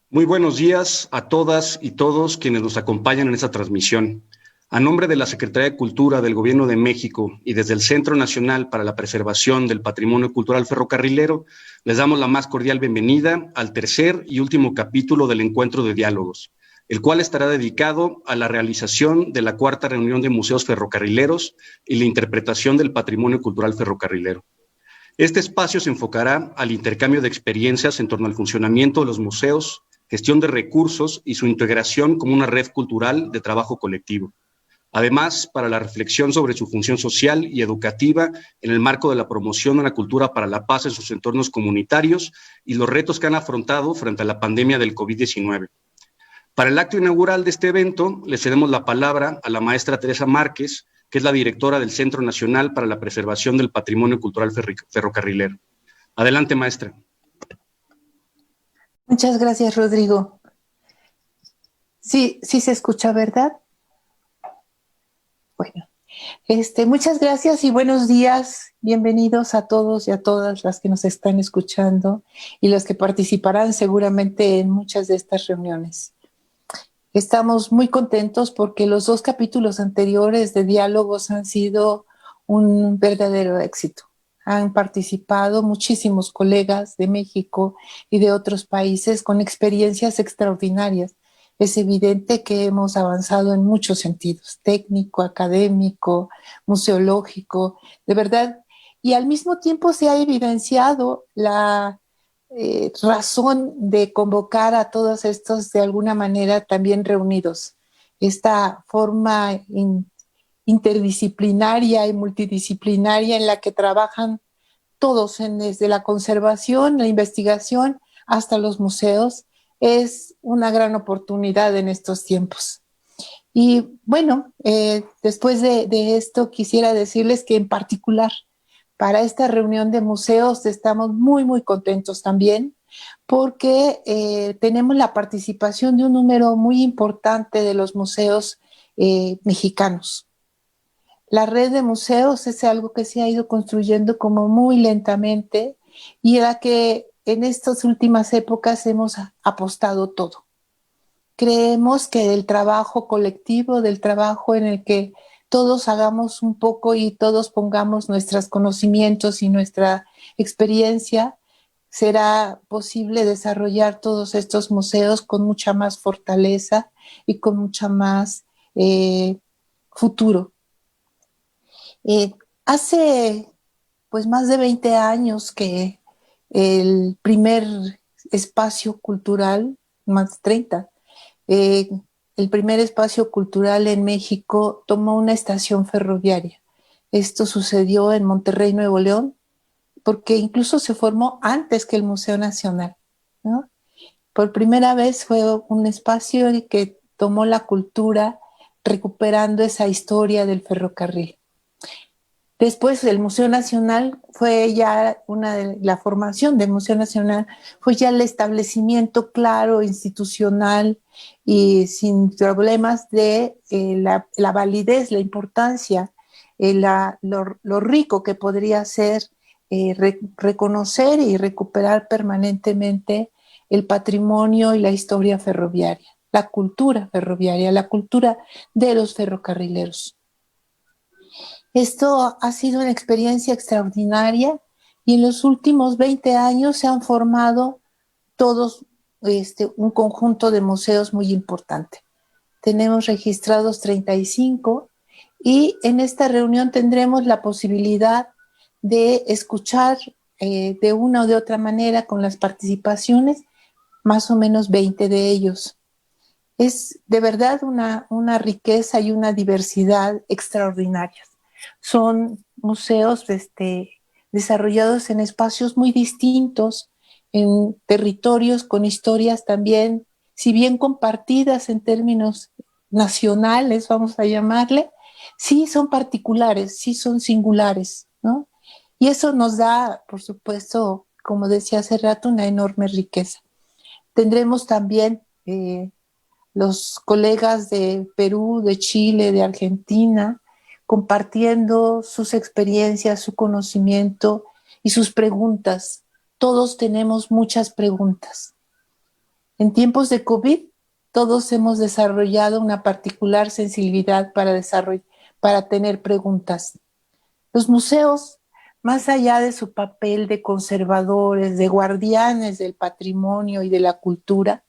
Muy buenos días a todas y todos quienes nos acompañan en esta transmisión. A nombre de la Secretaría de Cultura del Gobierno de México y desde el Centro Nacional para la Preservación del Patrimonio Cultural Ferrocarrilero, les damos la más cordial bienvenida al tercer y último capítulo del Encuentro de Diálogos, el cual estará dedicado a la realización de la cuarta reunión de museos ferrocarrileros y la interpretación del patrimonio cultural ferrocarrilero. Este espacio se enfocará al intercambio de experiencias en torno al funcionamiento de los museos, gestión de recursos y su integración como una red cultural de trabajo colectivo. Además, para la reflexión sobre su función social y educativa en el marco de la promoción de la cultura para la paz en sus entornos comunitarios y los retos que han afrontado frente a la pandemia del COVID-19. Para el acto inaugural de este evento, le cedemos la palabra a la maestra Teresa Márquez, que es la directora del Centro Nacional para la Preservación del Patrimonio Cultural Ferrocarrilero. Adelante, maestra. Muchas gracias, Rodrigo. Sí, sí se escucha, ¿verdad? Bueno, muchas gracias y buenos días. Bienvenidos a todos y a todas las que nos están escuchando y los que participarán seguramente en muchas de estas reuniones. Estamos muy contentos porque los 2 capítulos anteriores de diálogos han sido un verdadero éxito. Han participado muchísimos colegas de México y de otros países con experiencias extraordinarias. Es evidente que hemos avanzado en muchos sentidos, técnico, académico, museológico, de verdad. Y al mismo tiempo se ha evidenciado la razón de convocar a todos estos de alguna manera también reunidos. Esta forma interdisciplinaria y multidisciplinaria en la que trabajan todos, desde la conservación, la investigación, hasta los museos, es una gran oportunidad en estos tiempos. Y bueno, después de esto quisiera decirles que en particular para esta reunión de museos estamos muy, muy contentos también porque tenemos la participación de un número muy importante de los museos mexicanos. La red de museos es algo que se ha ido construyendo como muy lentamente y a la que en estas últimas épocas hemos apostado todo. Creemos que del trabajo colectivo, del trabajo en el que todos hagamos un poco y todos pongamos nuestros conocimientos y nuestra experiencia, será posible desarrollar todos estos museos con mucha más fortaleza y con mucha más futuro. Hace pues más de 20 años que el primer espacio cultural, más de 30, eh, el primer espacio cultural en México tomó una estación ferroviaria. Esto sucedió en Monterrey, Nuevo León, porque incluso se formó antes que el Museo Nacional, ¿no? Por primera vez fue un espacio que tomó la cultura recuperando esa historia del ferrocarril. Después el Museo Nacional fue ya la formación del Museo Nacional, fue ya el establecimiento claro, institucional y sin problemas de la validez, la importancia, lo rico que podría ser reconocer y recuperar permanentemente el patrimonio y la historia ferroviaria, la cultura ferroviaria, la cultura de los ferrocarrileros. Esto ha sido una experiencia extraordinaria y en los últimos 20 años se han formado todos un conjunto de museos muy importante. Tenemos registrados 35 y en esta reunión tendremos la posibilidad de escuchar de una o de otra manera con las participaciones más o menos 20 de ellos. Es de verdad una riqueza y una diversidad extraordinarias. Son museos desarrollados en espacios muy distintos, en territorios con historias también, si bien compartidas en términos nacionales, vamos a llamarle, sí son particulares, sí son singulares, ¿no? Y eso nos da, por supuesto, como decía hace rato, una enorme riqueza. Tendremos también los colegas de Perú, de Chile, de Argentina, compartiendo sus experiencias, su conocimiento y sus preguntas. Todos tenemos muchas preguntas. En tiempos de COVID, todos hemos desarrollado una particular sensibilidad para tener preguntas. Los museos, más allá de su papel de conservadores, de guardianes del patrimonio y de la cultura,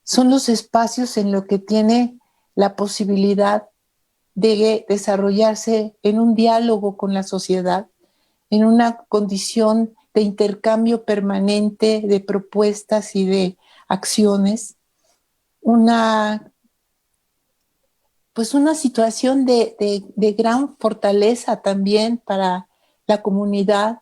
son los espacios en los que tiene la posibilidad de desarrollarse en un diálogo con la sociedad, en una condición de intercambio permanente de propuestas y de acciones, una situación de gran fortaleza también para la comunidad,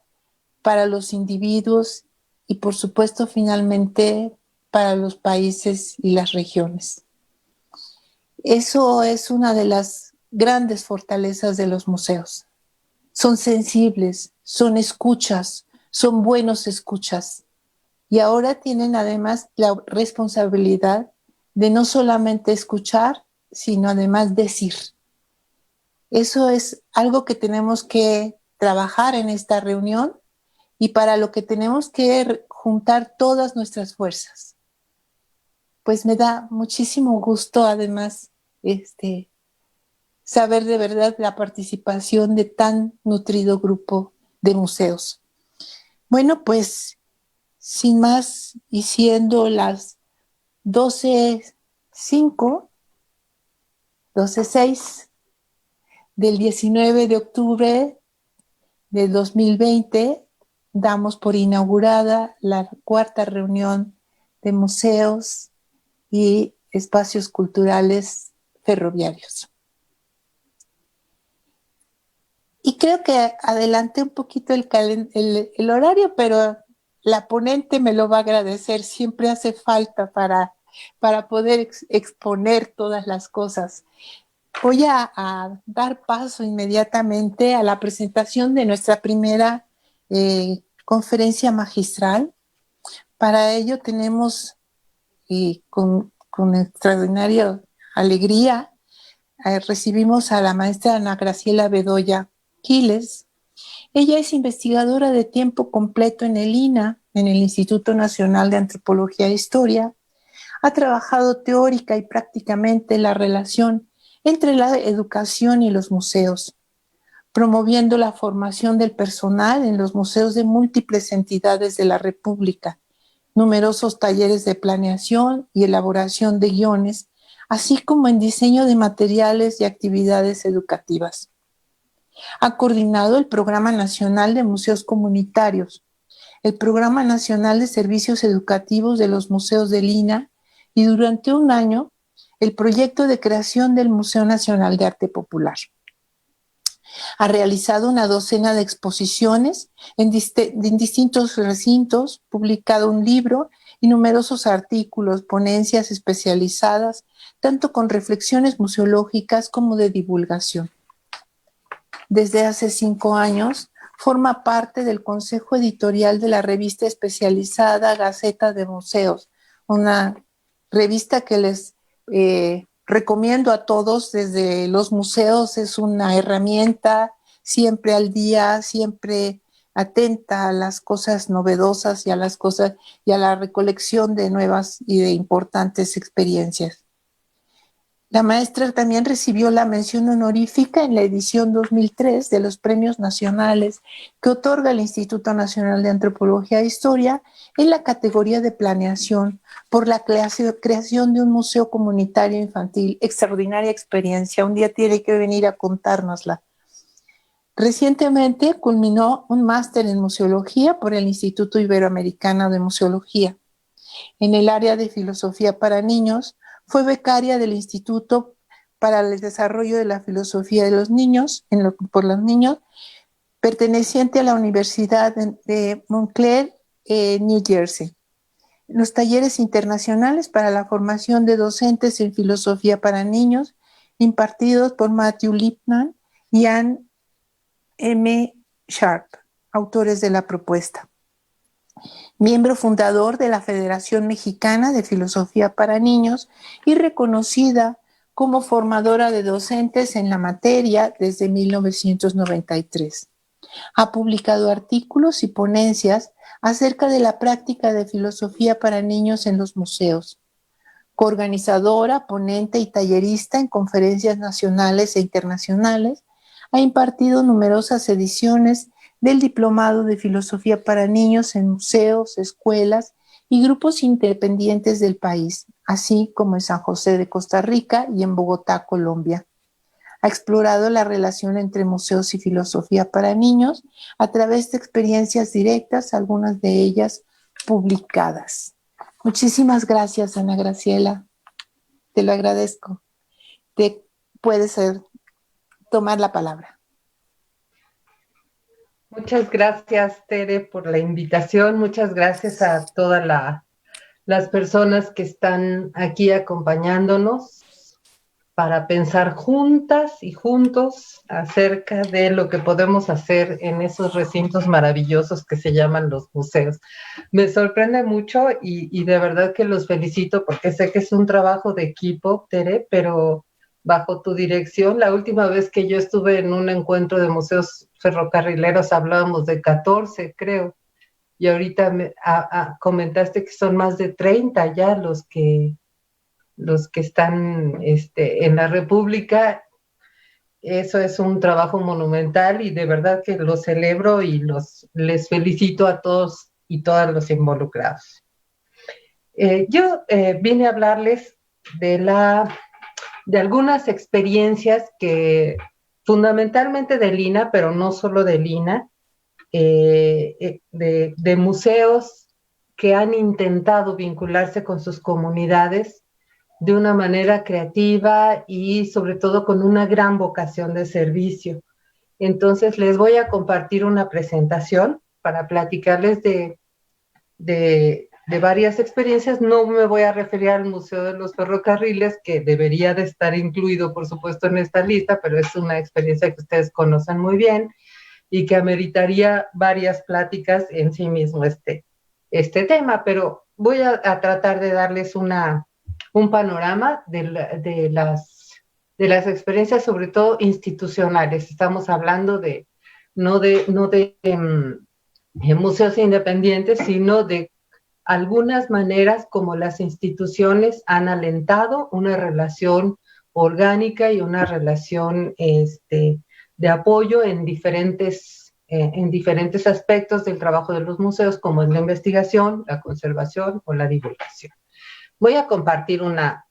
para los individuos y por supuesto finalmente para los países y las regiones. Eso es una de las grandes fortalezas de los museos. Son sensibles, son escuchas, son buenos escuchas. Y ahora tienen además la responsabilidad de no solamente escuchar, sino además decir. Eso es algo que tenemos que trabajar en esta reunión y para lo que tenemos que juntar todas nuestras fuerzas. Pues me da muchísimo gusto además saber de verdad la participación de tan nutrido grupo de museos. Bueno, pues sin más y siendo las 12:05, 12:06 del 19 de octubre del 2020, damos por inaugurada la 4ª reunión de museos y espacios culturales ferroviarios. Y creo que adelanté un poquito el horario, pero la ponente me lo va a agradecer. Siempre hace falta para poder exponer todas las cosas. Voy a dar paso inmediatamente a la presentación de nuestra primera conferencia magistral. Para ello tenemos, con extraordinaria alegría, recibimos a la maestra Ana Graciela Bedoya Quiles. Ella es investigadora de tiempo completo en el INAH, en el Instituto Nacional de Antropología e Historia. Ha trabajado teórica y prácticamente la relación entre la educación y los museos, promoviendo la formación del personal en los museos de múltiples entidades de la República, numerosos talleres de planeación y elaboración de guiones, así como en diseño de materiales y actividades educativas. Ha coordinado el Programa Nacional de Museos Comunitarios, el Programa Nacional de Servicios Educativos de los Museos del INAH y durante un año el proyecto de creación del Museo Nacional de Arte Popular. Ha realizado una docena de exposiciones en distintos recintos, publicado un libro y numerosos artículos, ponencias especializadas, tanto con reflexiones museológicas como de divulgación. Desde hace 5 años, forma parte del consejo editorial de la revista especializada Gaceta de Museos, una revista que les recomiendo a todos desde los museos. Es una herramienta siempre al día, siempre atenta a las cosas novedosas y a las cosas y a la recolección de nuevas y de importantes experiencias. La maestra también recibió la mención honorífica en la edición 2003 de los Premios Nacionales que otorga el Instituto Nacional de Antropología e Historia en la categoría de planeación por la creación de un museo comunitario infantil. Extraordinaria experiencia, un día tiene que venir a contárnosla. Recientemente culminó un máster en museología por el Instituto Iberoamericano de Museología. En el área de filosofía para niños, fue becaria del Instituto para el Desarrollo de la Filosofía de los Niños, por los niños, perteneciente a la Universidad de Montclair, New Jersey. Los talleres internacionales para la formación de docentes en filosofía para niños, impartidos por Matthew Lipman y Anne M. Sharp, autores de la propuesta. Miembro fundador de la Federación Mexicana de Filosofía para Niños y reconocida como formadora de docentes en la materia desde 1993. Ha publicado artículos y ponencias acerca de la práctica de filosofía para niños en los museos. Coorganizadora, ponente y tallerista en conferencias nacionales e internacionales, ha impartido numerosas ediciones del Diplomado de Filosofía para Niños en museos, escuelas y grupos independientes del país, así como en San José de Costa Rica y en Bogotá, Colombia. Ha explorado la relación entre museos y filosofía para niños a través de experiencias directas, algunas de ellas publicadas. Muchísimas gracias, Ana Graciela. Te lo agradezco. Te puedes tomar la palabra. Muchas gracias, Tere, por la invitación. Muchas gracias a todas las personas que están aquí acompañándonos para pensar juntas y juntos acerca de lo que podemos hacer en esos recintos maravillosos que se llaman los museos. Me sorprende mucho y de verdad que los felicito porque sé que es un trabajo de equipo, Tere, pero bajo tu dirección. La última vez que yo estuve en un encuentro de museos ferrocarrileros hablábamos de 14, creo, y ahorita comentaste que son más de 30 ya los que están en la República. Eso es un trabajo monumental y de verdad que lo celebro y les felicito a todos y todas los involucrados. Yo vine a hablarles de algunas experiencias que fundamentalmente de Lina, pero no solo de Lina, de museos que han intentado vincularse con sus comunidades de una manera creativa y sobre todo con una gran vocación de servicio. Entonces les voy a compartir una presentación para platicarles de varias experiencias. No me voy a referir al Museo de los Ferrocarriles, que debería de estar incluido, por supuesto, en esta lista, pero es una experiencia que ustedes conocen muy bien y que ameritaría varias pláticas en sí mismo este tema, pero voy a tratar de darles un panorama de las experiencias, sobre todo institucionales. Estamos hablando no de museos independientes, sino de algunas maneras como las instituciones han alentado una relación orgánica y una relación de apoyo en diferentes aspectos del trabajo de los museos, como es la investigación, la conservación o la divulgación. Voy a compartir una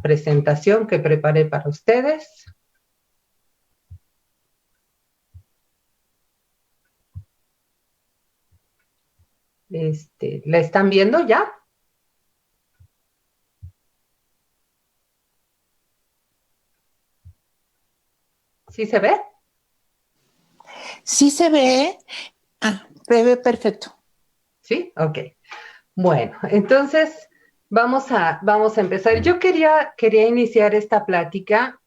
presentación que preparé para ustedes. ¿La están viendo ya? ¿Sí se ve? Sí se ve. Se ve perfecto. ¿Sí? Ok. Bueno, entonces vamos a empezar. Yo quería iniciar esta plática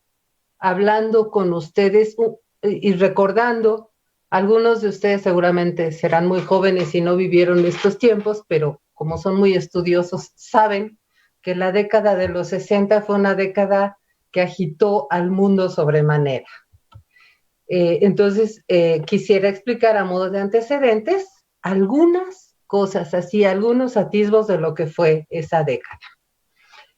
hablando con ustedes y recordando, algunos de ustedes seguramente serán muy jóvenes y no vivieron estos tiempos, pero como son muy estudiosos, saben que la década de los 60 fue una década que agitó al mundo sobremanera. Entonces, quisiera explicar a modo de antecedentes algunas cosas así, algunos atisbos de lo que fue esa década.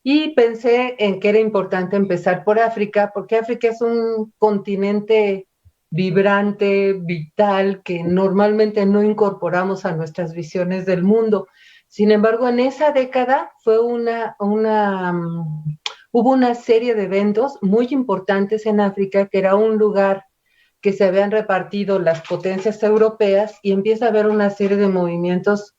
Y pensé en que era importante empezar por África, porque África es un continente vibrante, vital, que normalmente no incorporamos a nuestras visiones del mundo. Sin embargo, en esa década hubo una serie de eventos muy importantes en África, que era un lugar que se habían repartido las potencias europeas y empieza a haber una serie de movimientos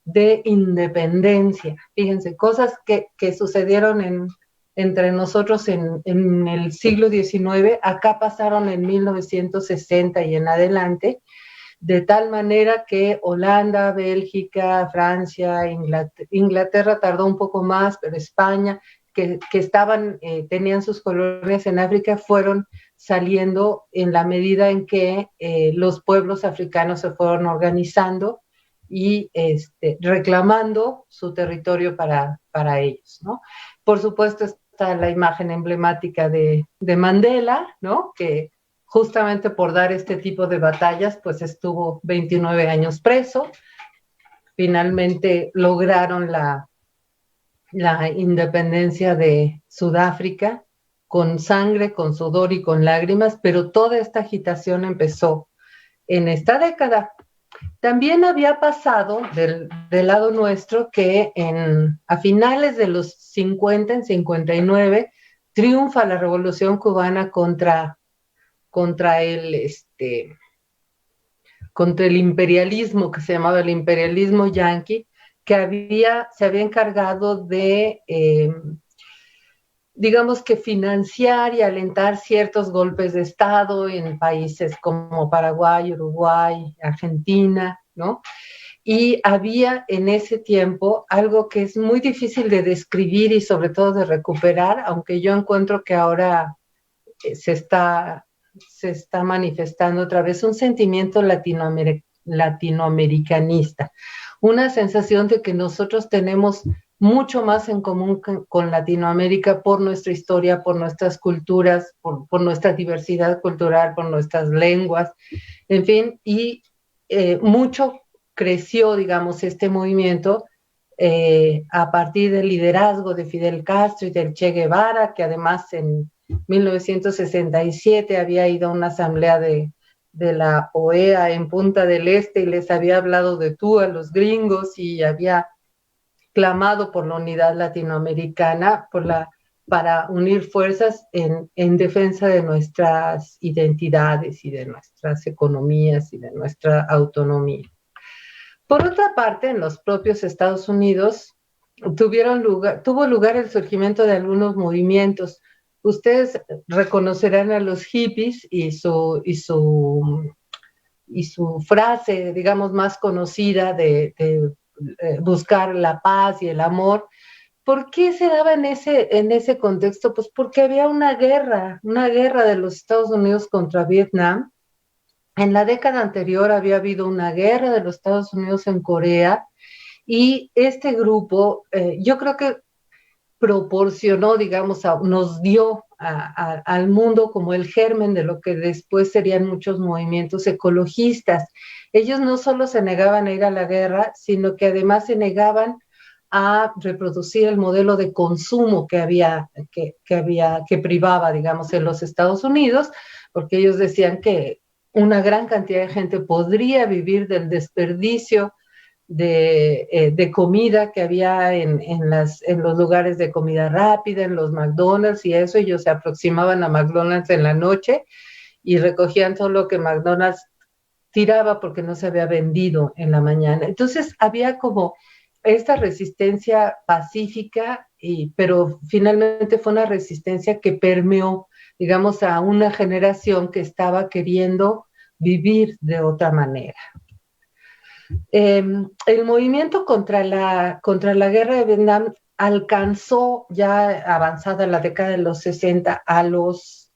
de independencia. Fíjense, cosas que sucedieron entre nosotros en el siglo XIX, acá pasaron en 1960 y en adelante, de tal manera que Holanda, Bélgica, Francia, Inglaterra tardó un poco más, pero España, que tenían sus colonias en África, fueron saliendo en la medida en que los pueblos africanos se fueron organizando y reclamando su territorio para ellos, ¿no? Por supuesto está la imagen emblemática de Mandela, ¿no? Que justamente por dar este tipo de batallas, pues estuvo 29 años preso. Finalmente lograron la independencia de Sudáfrica con sangre, con sudor y con lágrimas, pero toda esta agitación empezó en esta década. También había pasado del lado nuestro que a finales de los 50, en 59, triunfa la Revolución Cubana contra el imperialismo, que se llamaba el imperialismo yanqui, que se había encargado de, digamos que financiar y alentar ciertos golpes de Estado en países como Paraguay, Uruguay, Argentina, ¿no? Y había en ese tiempo algo que es muy difícil de describir y sobre todo de recuperar, aunque yo encuentro que ahora se está manifestando otra vez un sentimiento latinoamericanista, una sensación de que nosotros tenemos mucho más en común con Latinoamérica por nuestra historia, por nuestras culturas, por nuestra diversidad cultural, por nuestras lenguas, en fin, y mucho creció, digamos, este movimiento a partir del liderazgo de Fidel Castro y del Che Guevara, que además en 1967 había ido a una asamblea de la OEA en Punta del Este y les había hablado de tú a los gringos y había clamado por la unidad latinoamericana, para unir fuerzas en defensa de nuestras identidades y de nuestras economías y de nuestra autonomía. Por otra parte, en los propios Estados Unidos tuvo lugar el surgimiento de algunos movimientos. Ustedes reconocerán a los hippies y su frase, digamos, más conocida de buscar la paz y el amor. ¿Por qué se daba en ese contexto? Pues porque había una guerra de los Estados Unidos contra Vietnam. En la década anterior había habido una guerra de los Estados Unidos en Corea y este grupo, yo creo que proporcionó, digamos, nos dio al mundo como el germen de lo que después serían muchos movimientos ecologistas. Ellos no solo se negaban a ir a la guerra, sino que además se negaban a reproducir el modelo de consumo que privaba, digamos, en los Estados Unidos, porque ellos decían que una gran cantidad de gente podría vivir del desperdicio de comida que había en los lugares de comida rápida, en los McDonald's y eso. Ellos se aproximaban a McDonald's en la noche y recogían todo lo que McDonald's tiraba porque no se había vendido en la mañana. Entonces había como esta resistencia pacífica, pero finalmente fue una resistencia que permeó, digamos, a una generación que estaba queriendo vivir de otra manera. El movimiento contra la guerra de Vietnam alcanzó ya avanzada la década de los 60 a los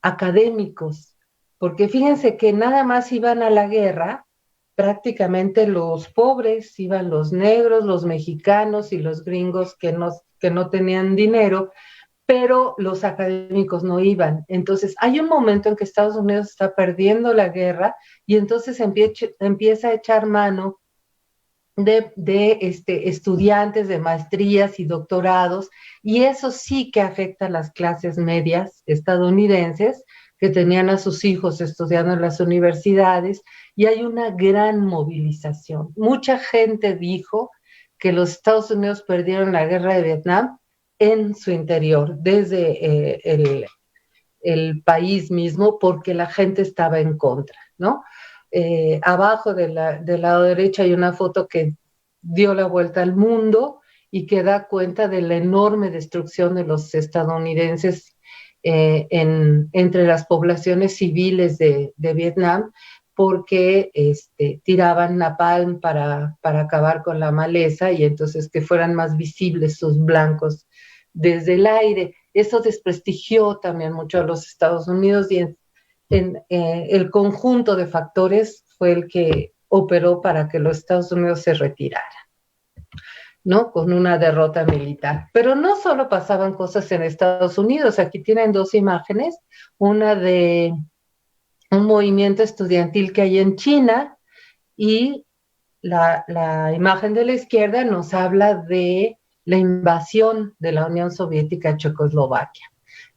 académicos, porque fíjense que nada más iban a la guerra prácticamente los pobres, iban los negros, los mexicanos y los gringos que no tenían dinero, pero los académicos no iban. Entonces hay un momento en que Estados Unidos está perdiendo la guerra y entonces empieza a echar mano de estudiantes de maestrías y doctorados, y eso sí que afecta a las clases medias estadounidenses que tenían a sus hijos estudiando en las universidades, y hay una gran movilización. Mucha gente dijo que los Estados Unidos perdieron la guerra de Vietnam en su interior, desde el país mismo, porque la gente estaba en contra, ¿no? Abajo del lado derecho hay una foto que dio la vuelta al mundo y que da cuenta de la enorme destrucción de los estadounidenses entre las poblaciones civiles de Vietnam, porque tiraban napalm para acabar con la maleza y entonces que fueran más visibles sus blancos desde el aire. Eso desprestigió también mucho a los Estados Unidos y el conjunto de factores fue el que operó para que los Estados Unidos se retiraran, ¿no? Con una derrota militar. Pero no solo pasaban cosas en Estados Unidos. Aquí tienen dos imágenes, una de movimiento estudiantil que hay en China, y la imagen de la izquierda nos habla de la invasión de la Unión Soviética a Checoslovaquia.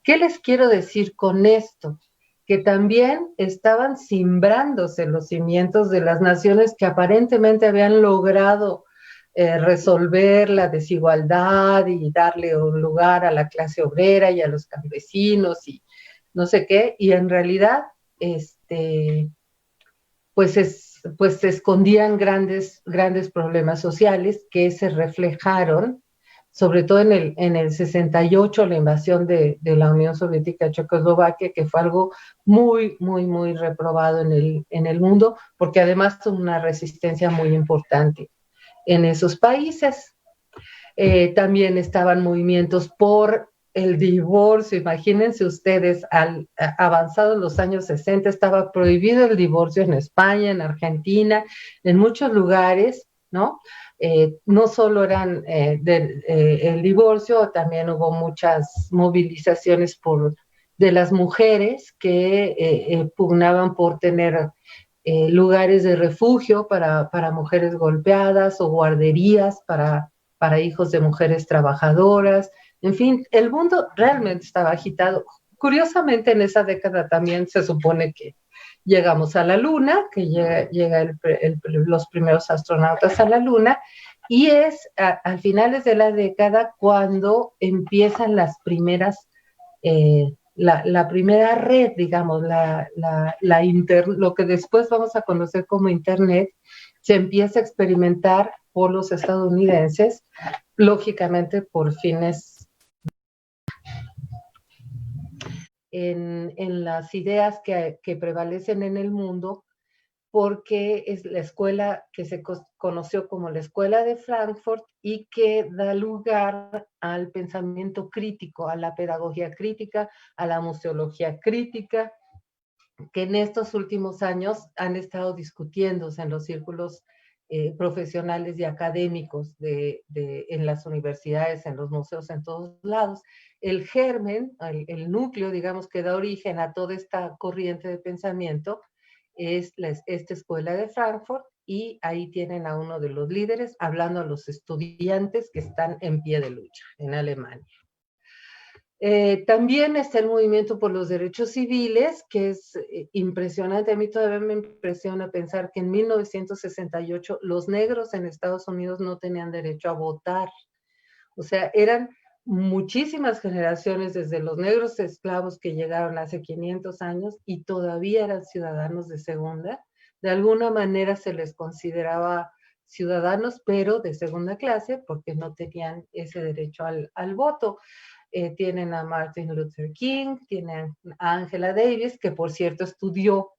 ¿Qué les quiero decir con esto? Que también estaban cimbrándose los cimientos de las naciones que aparentemente habían logrado resolver la desigualdad y darle un lugar a la clase obrera y a los campesinos y no sé qué, y en realidad pues se escondían grandes problemas sociales que se reflejaron, sobre todo en el 68, la invasión de la Unión Soviética a Checoslovaquia, que fue algo muy reprobado en el mundo, porque además tuvo una resistencia muy importante en esos países. También estaban movimientos por el divorcio. Imagínense ustedes, avanzados los años 60, estaba prohibido el divorcio en España, en Argentina, en muchos lugares, ¿no? No solo eran el divorcio, también hubo muchas movilizaciones de las mujeres que pugnaban por tener lugares de refugio para mujeres golpeadas, o guarderías para hijos de mujeres trabajadoras. En fin, el mundo realmente estaba agitado. Curiosamente, en esa década también se supone que llegamos a la Luna, que llega los primeros astronautas a la Luna, y es a finales de la década cuando empiezan las primeras, la primera red, digamos, lo que después vamos a conocer como Internet, se empieza a experimentar por los estadounidenses, lógicamente por fines en las ideas que prevalecen en el mundo, porque es la escuela que se conoció como la Escuela de Frankfurt y que da lugar al pensamiento crítico, a la pedagogía crítica, a la museología crítica, que en estos últimos años han estado discutiéndose en los círculos profesionales y académicos en las universidades, en los museos, en todos lados. El germen, el núcleo, digamos, que da origen a toda esta corriente de pensamiento es esta escuela de Frankfurt, y ahí tienen a uno de los líderes hablando a los estudiantes que están en pie de lucha en Alemania. También está el movimiento por los derechos civiles, que es impresionante. A mí todavía me impresiona pensar que en 1968 los negros en Estados Unidos no tenían derecho a votar. O sea, eran muchísimas generaciones, desde los negros esclavos que llegaron hace 500 años y todavía eran ciudadanos de segunda. De alguna manera se les consideraba ciudadanos, pero de segunda clase, porque no tenían ese derecho al voto. Tienen a Martin Luther King, tienen a Angela Davis, que por cierto estudió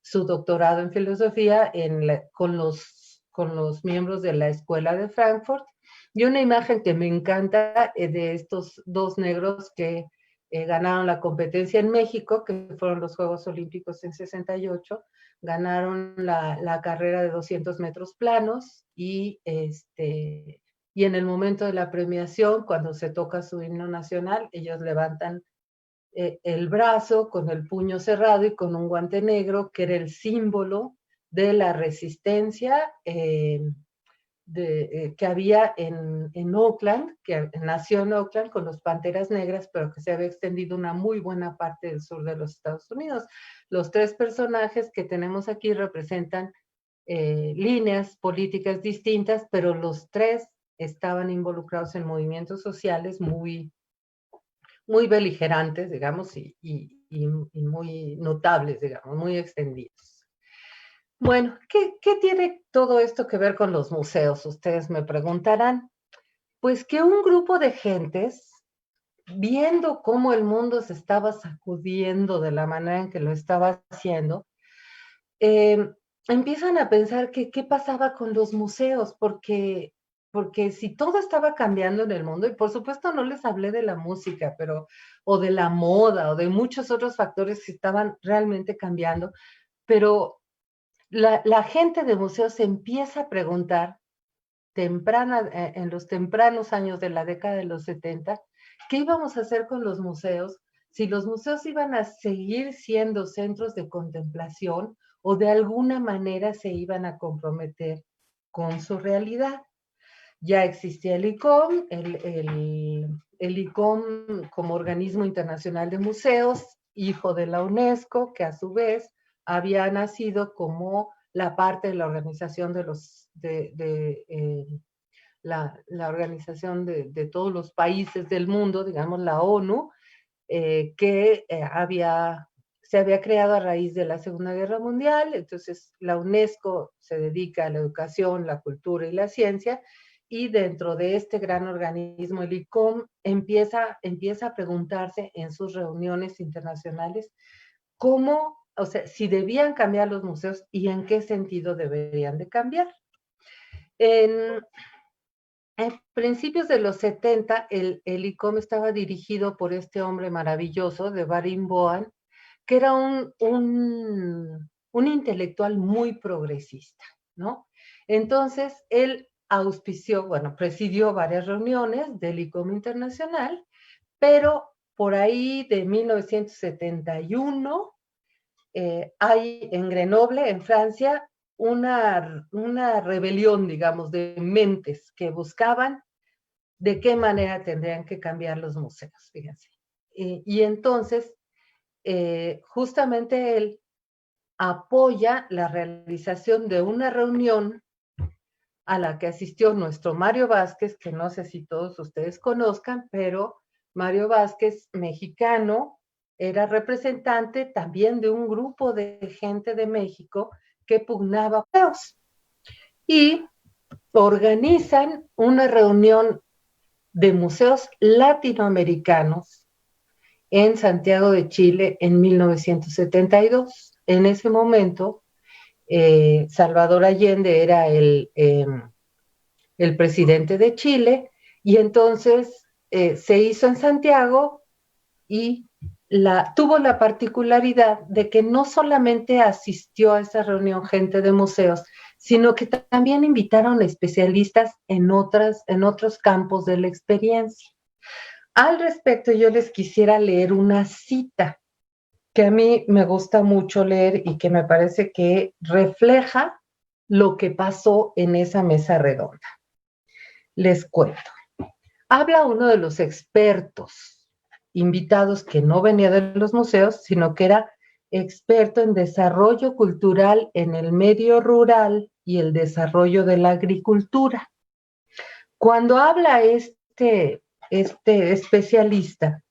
su doctorado en filosofía con los miembros de la Escuela de Frankfurt. Y una imagen que me encanta de estos dos negros que ganaron la competencia en México, que fueron los Juegos Olímpicos en 68, ganaron la carrera de 200 metros planos, y en el momento de la premiación, cuando se toca su himno nacional, ellos levantan el brazo con el puño cerrado y con un guante negro, que era el símbolo de la resistencia que había en Oakland, que nació en Oakland con los Panteras Negras, pero que se había extendido una muy buena parte del sur de los Estados Unidos. Los tres personajes que tenemos aquí representan líneas políticas distintas, pero los tres estaban involucrados en movimientos sociales muy beligerantes, digamos, y muy notables, digamos, muy extendidos. Bueno, ¿qué tiene todo esto que ver con los museos? Ustedes me preguntarán. Pues que un grupo de gentes, viendo cómo el mundo se estaba sacudiendo de la manera en que lo estaba haciendo, empiezan a pensar que qué pasaba con los museos, porque si todo estaba cambiando en el mundo, y por supuesto no les hablé de la música, o de la moda, o de muchos otros factores que estaban realmente cambiando, pero la gente de museos se empieza a preguntar en los tempranos años de la década de los 70, ¿qué íbamos a hacer con los museos si los museos iban a seguir siendo centros de contemplación o de alguna manera se iban a comprometer con su realidad. Ya existía el ICOM, el ICOM como organismo internacional de museos, hijo de la UNESCO, que a su vez había nacido como la parte de la organización la organización de todos los países del mundo, digamos la ONU, que se había creado a raíz de la Segunda Guerra Mundial. Entonces la UNESCO se dedica a la educación, la cultura y la ciencia, y dentro de este gran organismo, el ICOM, empieza a preguntarse en sus reuniones internacionales cómo, o sea, si debían cambiar los museos y en qué sentido deberían de cambiar. En principios de los 70, el ICOM estaba dirigido por este hombre maravilloso de Barenboim, que era un intelectual muy progresista, ¿no? Entonces, él presidió varias reuniones del ICOM Internacional, pero por ahí de 1971, hay en Grenoble, en Francia, una rebelión, digamos, de mentes que buscaban de qué manera tendrían que cambiar los museos, fíjense. Y entonces, justamente él apoya la realización de una reunión a la que asistió nuestro Mario Vázquez, que no sé si todos ustedes conozcan, pero Mario Vázquez, mexicano, era representante también de un grupo de gente de México que pugnaba museos. Y organizan una reunión de museos latinoamericanos en Santiago de Chile en 1972. En ese momento, Salvador Allende era el presidente de Chile, y entonces se hizo en Santiago y tuvo la particularidad de que no solamente asistió a esa reunión gente de museos, sino que también invitaron especialistas en otros campos de la experiencia. Al respecto, yo les quisiera leer una cita que a mí me gusta mucho leer y que me parece que refleja lo que pasó en esa mesa redonda. Les cuento. Habla uno de los expertos invitados que no venía de los museos, sino que era experto en desarrollo cultural en el medio rural y el desarrollo de la agricultura. Cuando habla este especialista,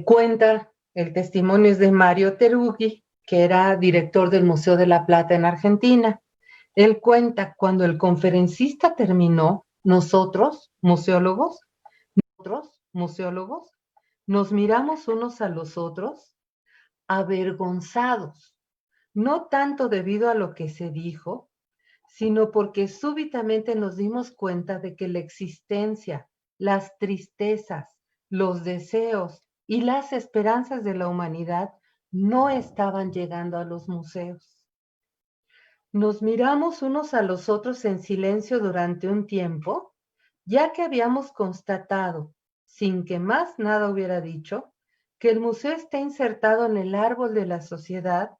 cuenta el testimonio de Mario Teruggi, que era director del Museo de la Plata en Argentina. Él cuenta, cuando el conferencista terminó, nosotros, museólogos, nos miramos unos a los otros avergonzados, no tanto debido a lo que se dijo, sino porque súbitamente nos dimos cuenta de que la existencia, las tristezas, los deseos y las esperanzas de la humanidad no estaban llegando a los museos. Nos miramos unos a los otros en silencio durante un tiempo, ya que habíamos constatado, sin que más nada hubiera dicho, que el museo está insertado en el árbol de la sociedad,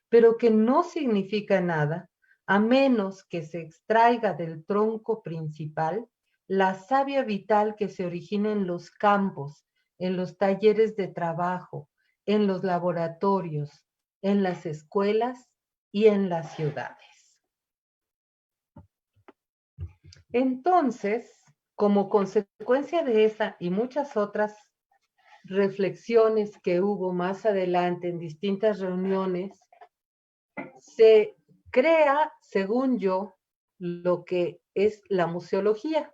pero que no significa nada, a menos que se extraiga del tronco principal la savia vital que se origina en los campos, en los talleres de trabajo, en los laboratorios, en las escuelas y en las ciudades. Entonces, como consecuencia de esa y muchas otras reflexiones que hubo más adelante en distintas reuniones, se crea, según yo, lo que es la museología.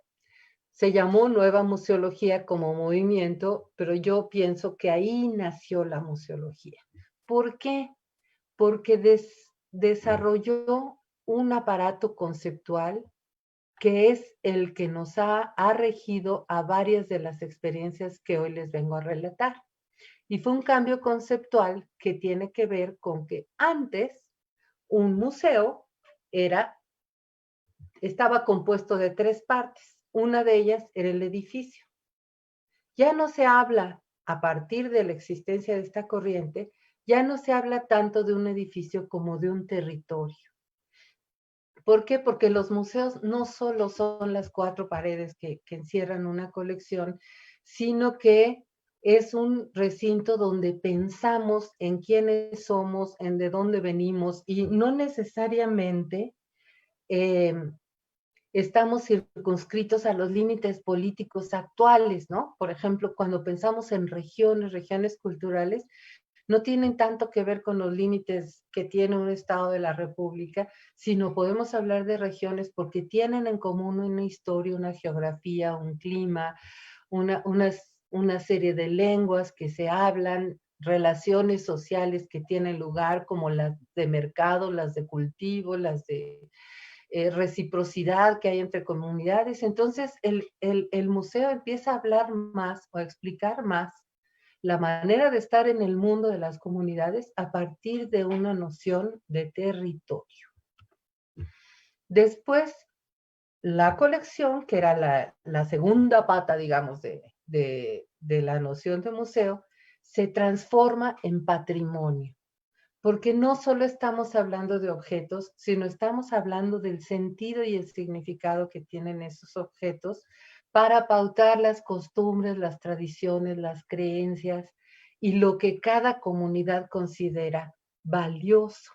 Se llamó Nueva Museología como movimiento, pero yo pienso que ahí nació la museología. ¿Por qué? Porque desarrolló un aparato conceptual que es el que nos ha regido a varias de las experiencias que hoy les vengo a relatar. Y fue un cambio conceptual que tiene que ver con que antes un museo estaba compuesto de 3 partes. Una de ellas era el edificio. Ya no se habla a partir de la existencia de esta corriente, ya no se habla tanto de un edificio como de un territorio. ¿Por qué? Porque los museos no solo son las 4 paredes que encierran una colección, sino que es un recinto donde pensamos en quiénes somos, en de dónde venimos, y no necesariamente estamos circunscritos a los límites políticos actuales, ¿no? Por ejemplo, cuando pensamos en regiones culturales, no tienen tanto que ver con los límites que tiene un Estado de la República, sino podemos hablar de regiones porque tienen en común una historia, una geografía, un clima, una serie de lenguas que se hablan, relaciones sociales que tienen lugar, como las de mercado, las de cultivo, las de reciprocidad que hay entre comunidades. Entonces, el museo empieza a hablar más o a explicar más la manera de estar en el mundo de las comunidades a partir de una noción de territorio. Después, la colección, que era la segunda pata, digamos, de la noción de museo, se transforma en patrimonio, porque no solo estamos hablando de objetos, sino estamos hablando del sentido y el significado que tienen esos objetos para pautar las costumbres, las tradiciones, las creencias y lo que cada comunidad considera valioso.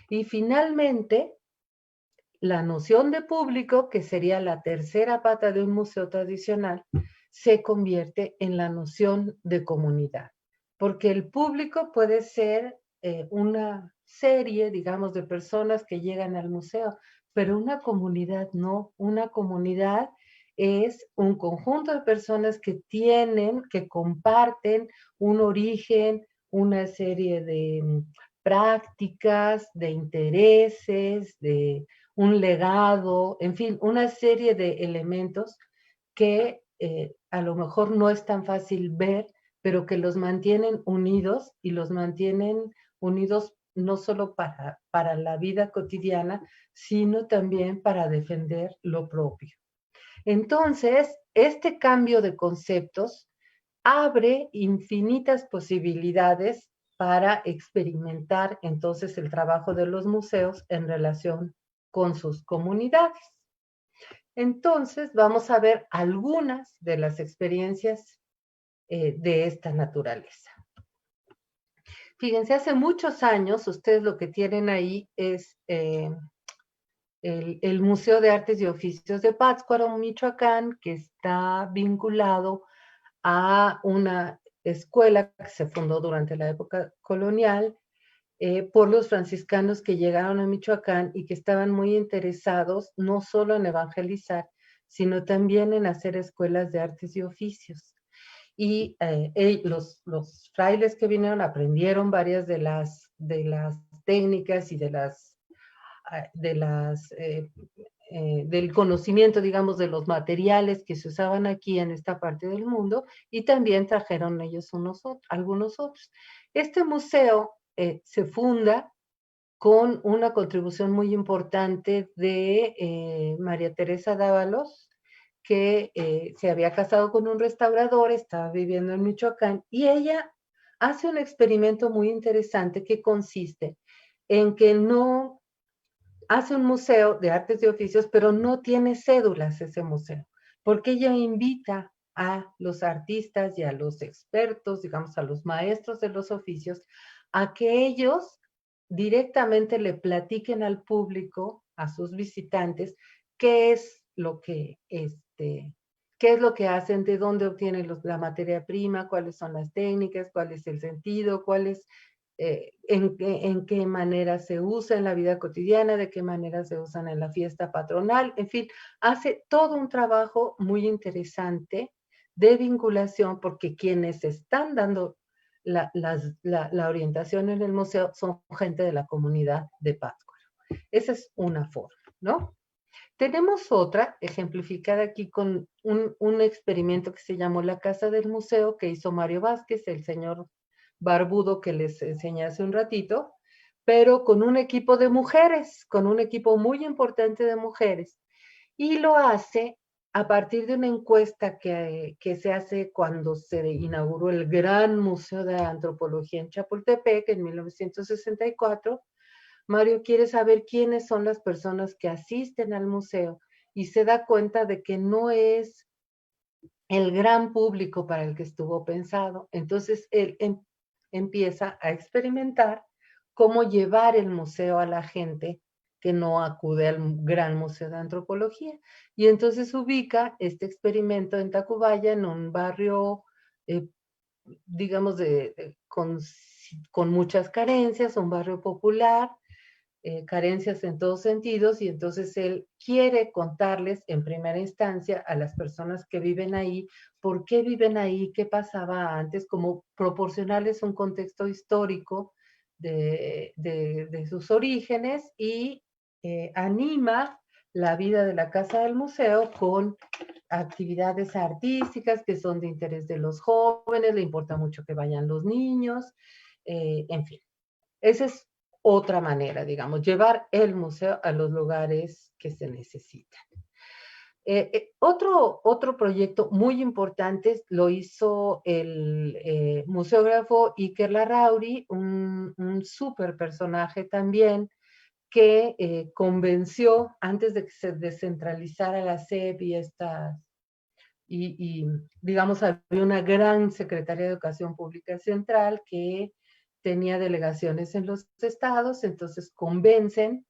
Y finalmente, la noción de público, que sería la tercera pata de un museo tradicional, se convierte en la noción de comunidad, porque el público puede ser una serie, digamos, de personas que llegan al museo, pero una comunidad no. Una comunidad es un conjunto de personas que comparten un origen, una serie de prácticas, de intereses, de un legado, en fin, una serie de elementos que a lo mejor no es tan fácil ver, pero que los mantienen unidos y los mantienen unidos no solo para la vida cotidiana, sino también para defender lo propio. Entonces, este cambio de conceptos abre infinitas posibilidades para experimentar entonces el trabajo de los museos en relación con sus comunidades. Entonces, vamos a ver algunas de las experiencias de esta naturaleza. Fíjense, hace muchos años, ustedes lo que tienen ahí es el Museo de Artes y Oficios de Pátzcuaro, Michoacán, que está vinculado a una escuela que se fundó durante la época colonial por los franciscanos que llegaron a Michoacán y que estaban muy interesados no solo en evangelizar, sino también en hacer escuelas de artes y oficios. Y los frailes que vinieron aprendieron varias de las técnicas y del conocimiento, digamos, de los materiales que se usaban aquí en esta parte del mundo, y también trajeron ellos algunos otros. Este museo se funda con una contribución muy importante de María Teresa Dávalos, que se había casado con un restaurador, estaba viviendo en Michoacán, y ella hace un experimento muy interesante que consiste en que no hace un museo de artes y oficios, pero no tiene cédulas ese museo, porque ella invita a los artistas y a los expertos, digamos, a los maestros de los oficios, a que ellos directamente le platiquen al público, a sus visitantes, qué es lo que hacen, de dónde obtienen la materia prima, cuáles son las técnicas, cuál es el sentido, en qué manera se usa en la vida cotidiana, de qué manera se usan en la fiesta patronal, en fin, hace todo un trabajo muy interesante de vinculación, porque quienes están dando la orientación en el museo son gente de la comunidad de Pátzcuaro. Esa es una forma, ¿no? Tenemos otra, ejemplificada aquí con un experimento que se llamó la Casa del Museo, que hizo Mario Vázquez, el señor barbudo que les enseñé hace un ratito, pero con un equipo de mujeres, con un equipo muy importante de mujeres. Y lo hace a partir de una encuesta que se hace cuando se inauguró el Gran Museo de Antropología en Chapultepec en 1964, Mario quiere saber quiénes son las personas que asisten al museo y se da cuenta de que no es el gran público para el que estuvo pensado. Entonces él empieza a experimentar cómo llevar el museo a la gente que no acude al Gran Museo de Antropología. Y entonces ubica este experimento en Tacubaya, en un barrio, digamos, con muchas carencias, un barrio popular, carencias en todos sentidos, y entonces él quiere contarles en primera instancia a las personas que viven ahí por qué viven ahí, qué pasaba antes, como proporcionarles un contexto histórico de sus orígenes, y anima la vida de la Casa del Museo con actividades artísticas que son de interés de los jóvenes, le importa mucho que vayan los niños, en fin. Esa es otra manera, digamos, llevar el museo a los lugares que se necesitan. Otro proyecto muy importante lo hizo el museógrafo Iker Larrauri, un súper personaje también, que convenció, antes de que se descentralizara la SEP y digamos, había una gran Secretaría de Educación Pública Central que tenía delegaciones en los estados, entonces convencen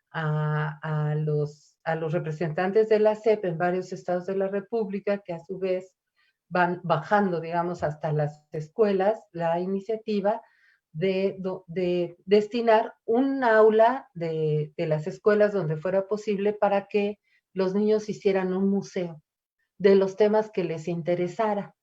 a los representantes de la SEP en varios estados de la República, que a su vez van bajando, digamos, hasta las escuelas, la iniciativa de destinar un aula de las escuelas donde fuera posible para que los niños hicieran un museo de los temas que les interesara,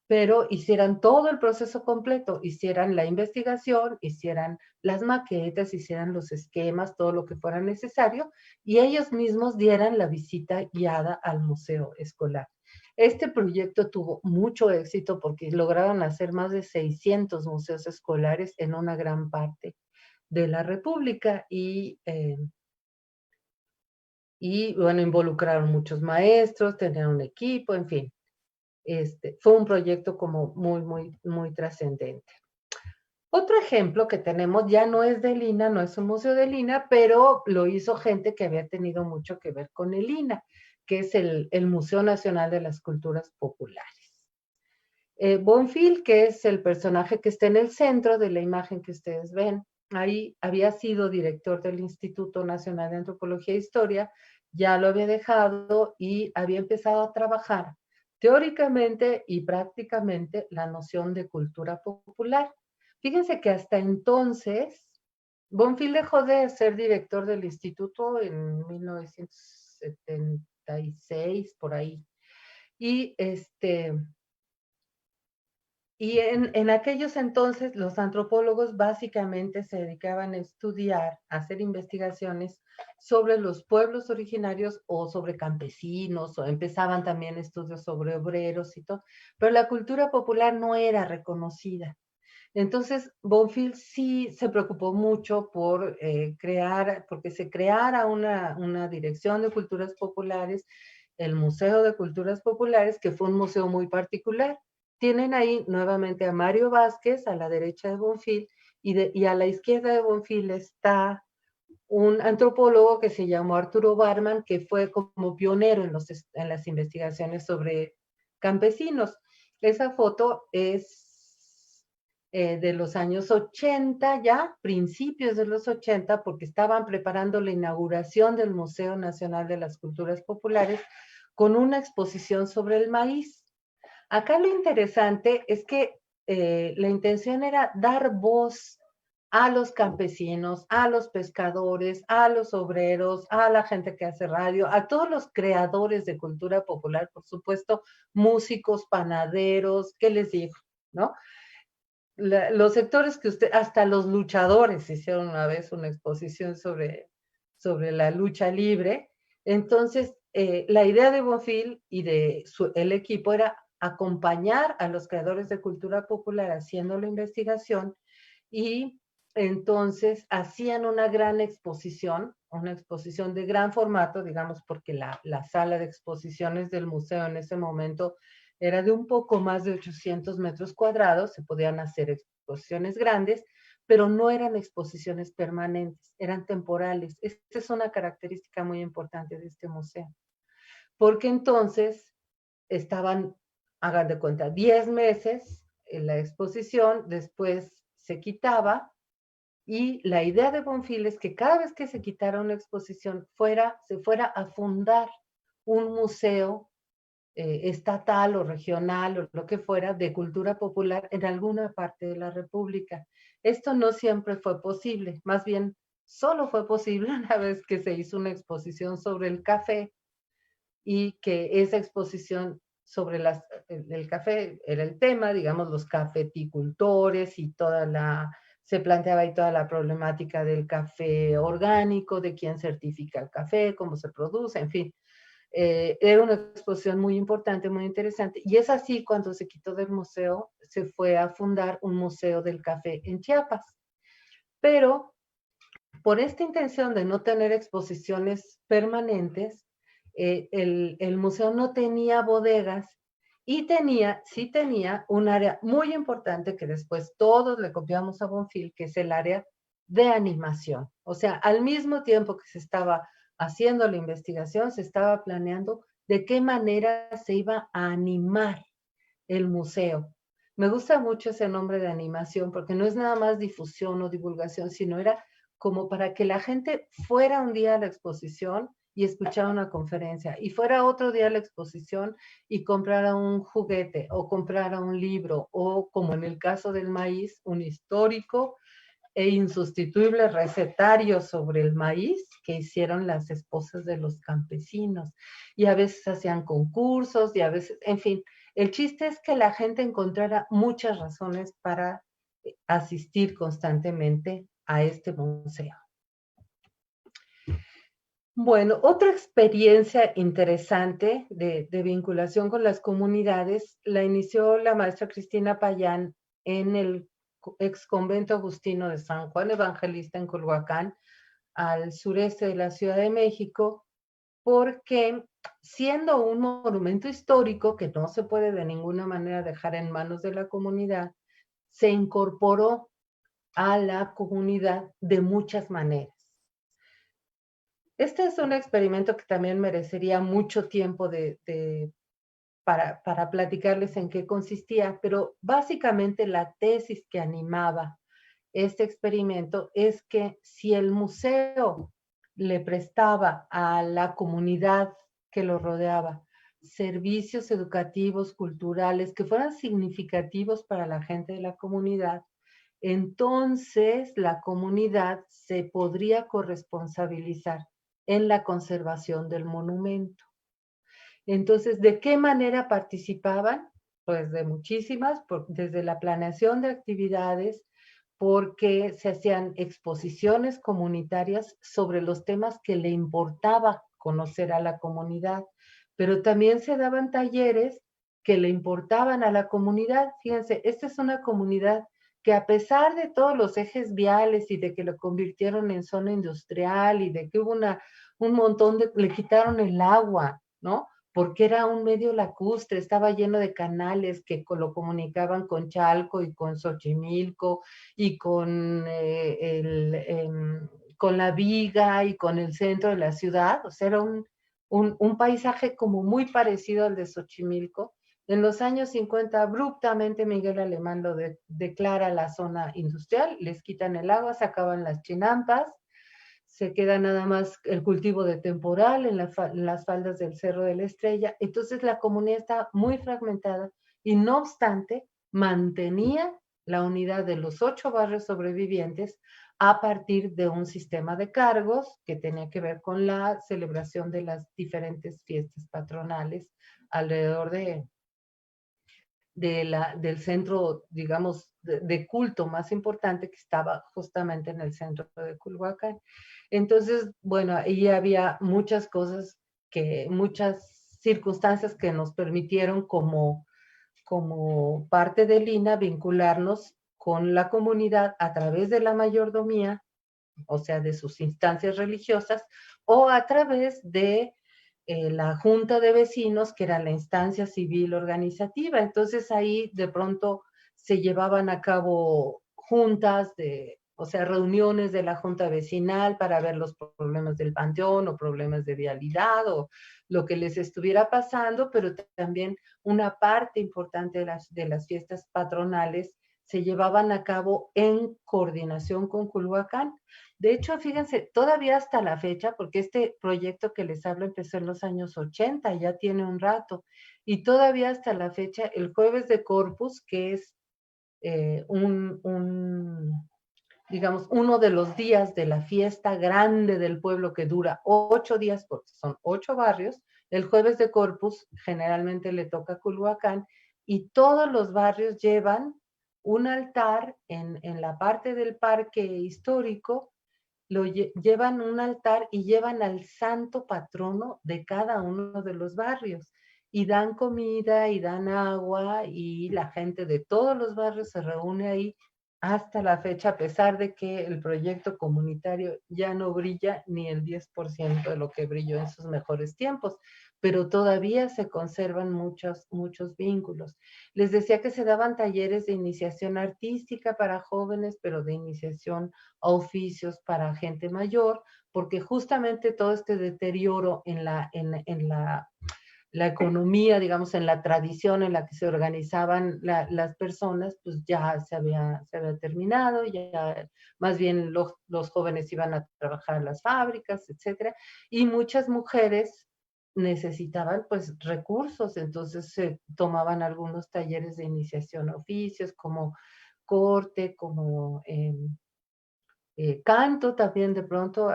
pero hicieran todo el proceso completo, hicieran la investigación, hicieran las maquetas, hicieran los esquemas, todo lo que fuera necesario, y ellos mismos dieran la visita guiada al museo escolar. Este proyecto tuvo mucho éxito porque lograron hacer más de 600 museos escolares en una gran parte de la República, y bueno, involucraron muchos maestros, tenían un equipo, en fin. Fue un proyecto como muy trascendente. Otro ejemplo que tenemos ya no es del INAH, no es un museo del INAH, pero lo hizo gente que había tenido mucho que ver con el INAH, que es el Museo Nacional de las Culturas Populares. Bonfil, que es el personaje que está en el centro de la imagen que ustedes ven, ahí había sido director del Instituto Nacional de Antropología e Historia, ya lo había dejado y había empezado a trabajar teóricamente y prácticamente la noción de cultura popular. Fíjense que hasta entonces, Bonfil dejó de ser director del instituto en 1976, por ahí. Y en aquellos entonces los antropólogos básicamente se dedicaban a estudiar, a hacer investigaciones sobre los pueblos originarios o sobre campesinos, o empezaban también estudios sobre obreros y todo, pero la cultura popular no era reconocida. Entonces, Bonfil sí se preocupó mucho por porque se creara una dirección de culturas populares, el Museo de Culturas Populares, que fue un museo muy particular. Tienen ahí nuevamente a Mario Vázquez, a la derecha de Bonfil, y a la izquierda de Bonfil está un antropólogo que se llamó Arturo Barman, que fue como pionero en las investigaciones sobre campesinos. Esa foto es de los años 80 ya, principios de los 80, porque estaban preparando la inauguración del Museo Nacional de las Culturas Populares con una exposición sobre el maíz. Acá lo interesante es que la intención era dar voz a los campesinos, a los pescadores, a los obreros, a la gente que hace radio, a todos los creadores de cultura popular, por supuesto, músicos, panaderos, ¿qué les digo? ¿No? Los sectores que hasta los luchadores hicieron una vez una exposición sobre la lucha libre. Entonces, la idea de Bonfil y de el equipo era acompañar a los creadores de cultura popular haciendo la investigación y entonces hacían una gran exposición, una exposición de gran formato, digamos, porque la sala de exposiciones del museo en ese momento era de un poco más de 800 metros cuadrados, se podían hacer exposiciones grandes, pero no eran exposiciones permanentes, eran temporales. Esta es una característica muy importante de este museo, porque entonces estaban, hagan de cuenta, 10 meses en la exposición, después se quitaba, y la idea de Bonfil es que cada vez que se quitara una exposición se fuera a fundar un museo estatal o regional o lo que fuera de cultura popular en alguna parte de la República. Esto no siempre fue posible, más bien solo fue posible una vez que se hizo una exposición sobre el café y que esa exposición sobre el café era el tema, digamos, los cafeticultores y se planteaba ahí toda la problemática del café orgánico, de quién certifica el café, cómo se produce, en fin. Era una exposición muy importante, muy interesante, y es así cuando se quitó del museo, se fue a fundar un museo del café en Chiapas. Pero por esta intención de no tener exposiciones permanentes, el museo no tenía bodegas y sí tenía un área muy importante que después todos le copiamos a Bonfil, que es el área de animación. O sea, al mismo tiempo que se estaba haciendo la investigación, se estaba planeando de qué manera se iba a animar el museo. Me gusta mucho ese nombre de animación porque no es nada más difusión o divulgación, sino era como para que la gente fuera un día a la exposición y escuchara una conferencia, y fuera otro día a la exposición y comprara un juguete o comprara un libro, o como en el caso del maíz, un histórico e insustituible recetario sobre el maíz que hicieron las esposas de los campesinos. Y a veces hacían concursos y a veces, en fin, el chiste es que la gente encontrara muchas razones para asistir constantemente a este museo. Bueno, otra experiencia interesante de vinculación con las comunidades la inició la maestra Cristina Payán en el ex convento agustino de San Juan Evangelista en Culhuacán, al sureste de la Ciudad de México, porque siendo un monumento histórico que no se puede de ninguna manera dejar en manos de la comunidad, se incorporó a la comunidad de muchas maneras. Este es un experimento que también merecería mucho tiempo para platicarles en qué consistía, pero básicamente la tesis que animaba este experimento es que si el museo le prestaba a la comunidad que lo rodeaba servicios educativos, culturales, que fueran significativos para la gente de la comunidad, entonces la comunidad se podría corresponsabilizar en la conservación del monumento. Entonces, ¿de qué manera participaban? Pues de muchísimas, desde la planeación de actividades, porque se hacían exposiciones comunitarias sobre los temas que le importaba conocer a la comunidad, pero también se daban talleres que le importaban a la comunidad. Fíjense, esta es una comunidad que a pesar de todos los ejes viales y de que lo convirtieron en zona industrial y de que hubo un montón le quitaron el agua, ¿no? Porque era un medio lacustre, estaba lleno de canales que lo comunicaban con Chalco y con Xochimilco y con la Viga y con el centro de la ciudad. O sea, era un paisaje como muy parecido al de Xochimilco. En los años 50, abruptamente Miguel Alemán lo declara la zona industrial, les quitan el agua, se acaban las chinampas, se queda nada más el cultivo de temporal en las faldas del Cerro de la Estrella. Entonces la comunidad está muy fragmentada y no obstante mantenía la unidad de los 8 barrios sobrevivientes a partir de un sistema de cargos que tenía que ver con la celebración de las diferentes fiestas patronales alrededor del centro, digamos, de culto más importante que estaba justamente en el centro de Culhuacán. Entonces, bueno, ahí había muchas cosas, muchas circunstancias que nos permitieron como parte del INA vincularnos con la comunidad a través de la mayordomía, o sea, de sus instancias religiosas, o a través de la junta de vecinos, que era la instancia civil organizativa. Entonces ahí de pronto se llevaban a cabo juntas o sea, reuniones de la junta vecinal para ver los problemas del panteón o problemas de vialidad o lo que les estuviera pasando, pero también una parte importante de las fiestas patronales se llevaban a cabo en coordinación con Culhuacán. De hecho, fíjense, todavía hasta la fecha, porque este proyecto que les hablo empezó en los años 80, ya tiene un rato, y todavía hasta la fecha, el jueves de Corpus, que es digamos, uno de los días de la fiesta grande del pueblo que dura 8 días, porque son 8 barrios, el jueves de Corpus generalmente le toca a Culhuacán, y todos los barrios llevan un altar en la parte del parque histórico, llevan un altar y llevan al santo patrono de cada uno de los barrios. Y dan comida y dan agua y la gente de todos los barrios se reúne ahí hasta la fecha, a pesar de que el proyecto comunitario ya no brilla ni el 10% de lo que brilló en sus mejores tiempos, pero todavía se conservan muchos vínculos. Les decía que se daban talleres de iniciación artística para jóvenes, pero de iniciación a oficios para gente mayor, porque justamente todo este deterioro en la economía, digamos, en la tradición en la que se organizaban las personas, pues ya se había terminado, ya más bien los jóvenes iban a trabajar en las fábricas, etcétera, y muchas mujeres necesitaban pues recursos, entonces se tomaban algunos talleres de iniciación a oficios, como corte, como canto también. De pronto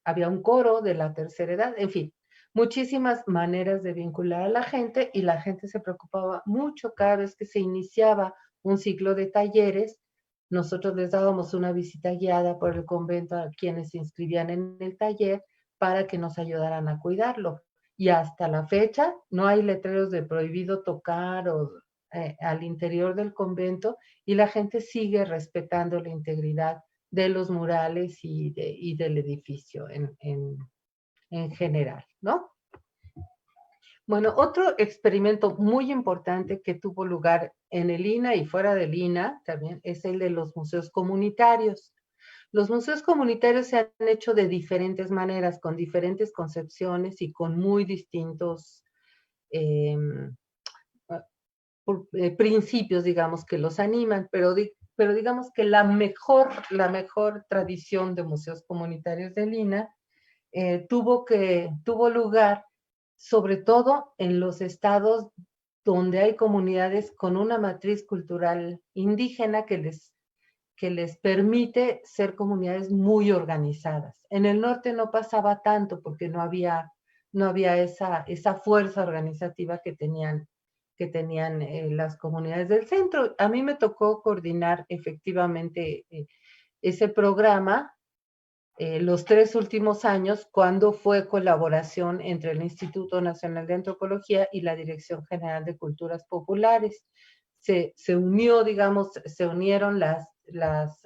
había un coro de la tercera edad, en fin, muchísimas maneras de vincular a la gente, y la gente se preocupaba mucho cada vez que se iniciaba un ciclo de talleres. Nosotros les dábamos una visita guiada por el convento a quienes se inscribían en el taller para que nos ayudaran a cuidarlo. Y hasta la fecha no hay letreros de prohibido tocar al interior del convento, y la gente sigue respetando la integridad de los murales y del edificio en general, ¿no? Bueno, otro experimento muy importante que tuvo lugar en el INA y fuera del INA también es el de los museos comunitarios. Los museos comunitarios se han hecho de diferentes maneras, con diferentes concepciones y con muy distintos principios, digamos, que los animan, pero digamos que la mejor tradición de museos comunitarios de Lina tuvo lugar sobre todo en los estados donde hay comunidades con una matriz cultural indígena que les permite ser comunidades muy organizadas. En el norte no pasaba tanto porque no había esa fuerza organizativa que tenían las comunidades del centro. A mí me tocó coordinar efectivamente ese programa los 3 últimos años, cuando fue colaboración entre el Instituto Nacional de Antropología y la Dirección General de Culturas Populares. Se unió, digamos, se unieron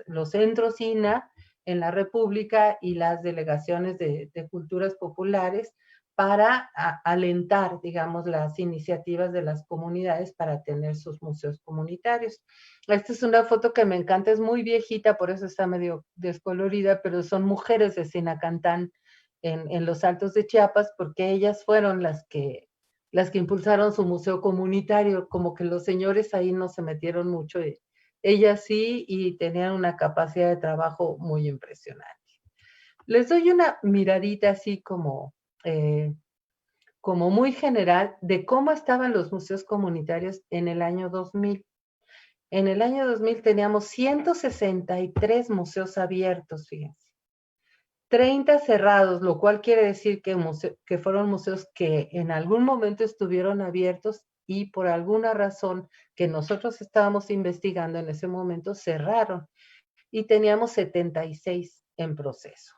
los centros INA en la República y las delegaciones de culturas populares para alentar, digamos, las iniciativas de las comunidades para tener sus museos comunitarios. Esta es una foto que me encanta, es muy viejita, por eso está medio descolorida, pero son mujeres de Sinacantán en los Altos de Chiapas, porque ellas fueron las que impulsaron su museo comunitario, como que los señores ahí no se metieron mucho, ellas sí, y tenían una capacidad de trabajo muy impresionante. Les doy una miradita así como muy general de cómo estaban los museos comunitarios en el año 2000. En el año 2000 teníamos 163 museos abiertos, fíjense. 30 cerrados, lo cual quiere decir que fueron museos que en algún momento estuvieron abiertos y por alguna razón que nosotros estábamos investigando en ese momento cerraron. Y teníamos 76 en proceso.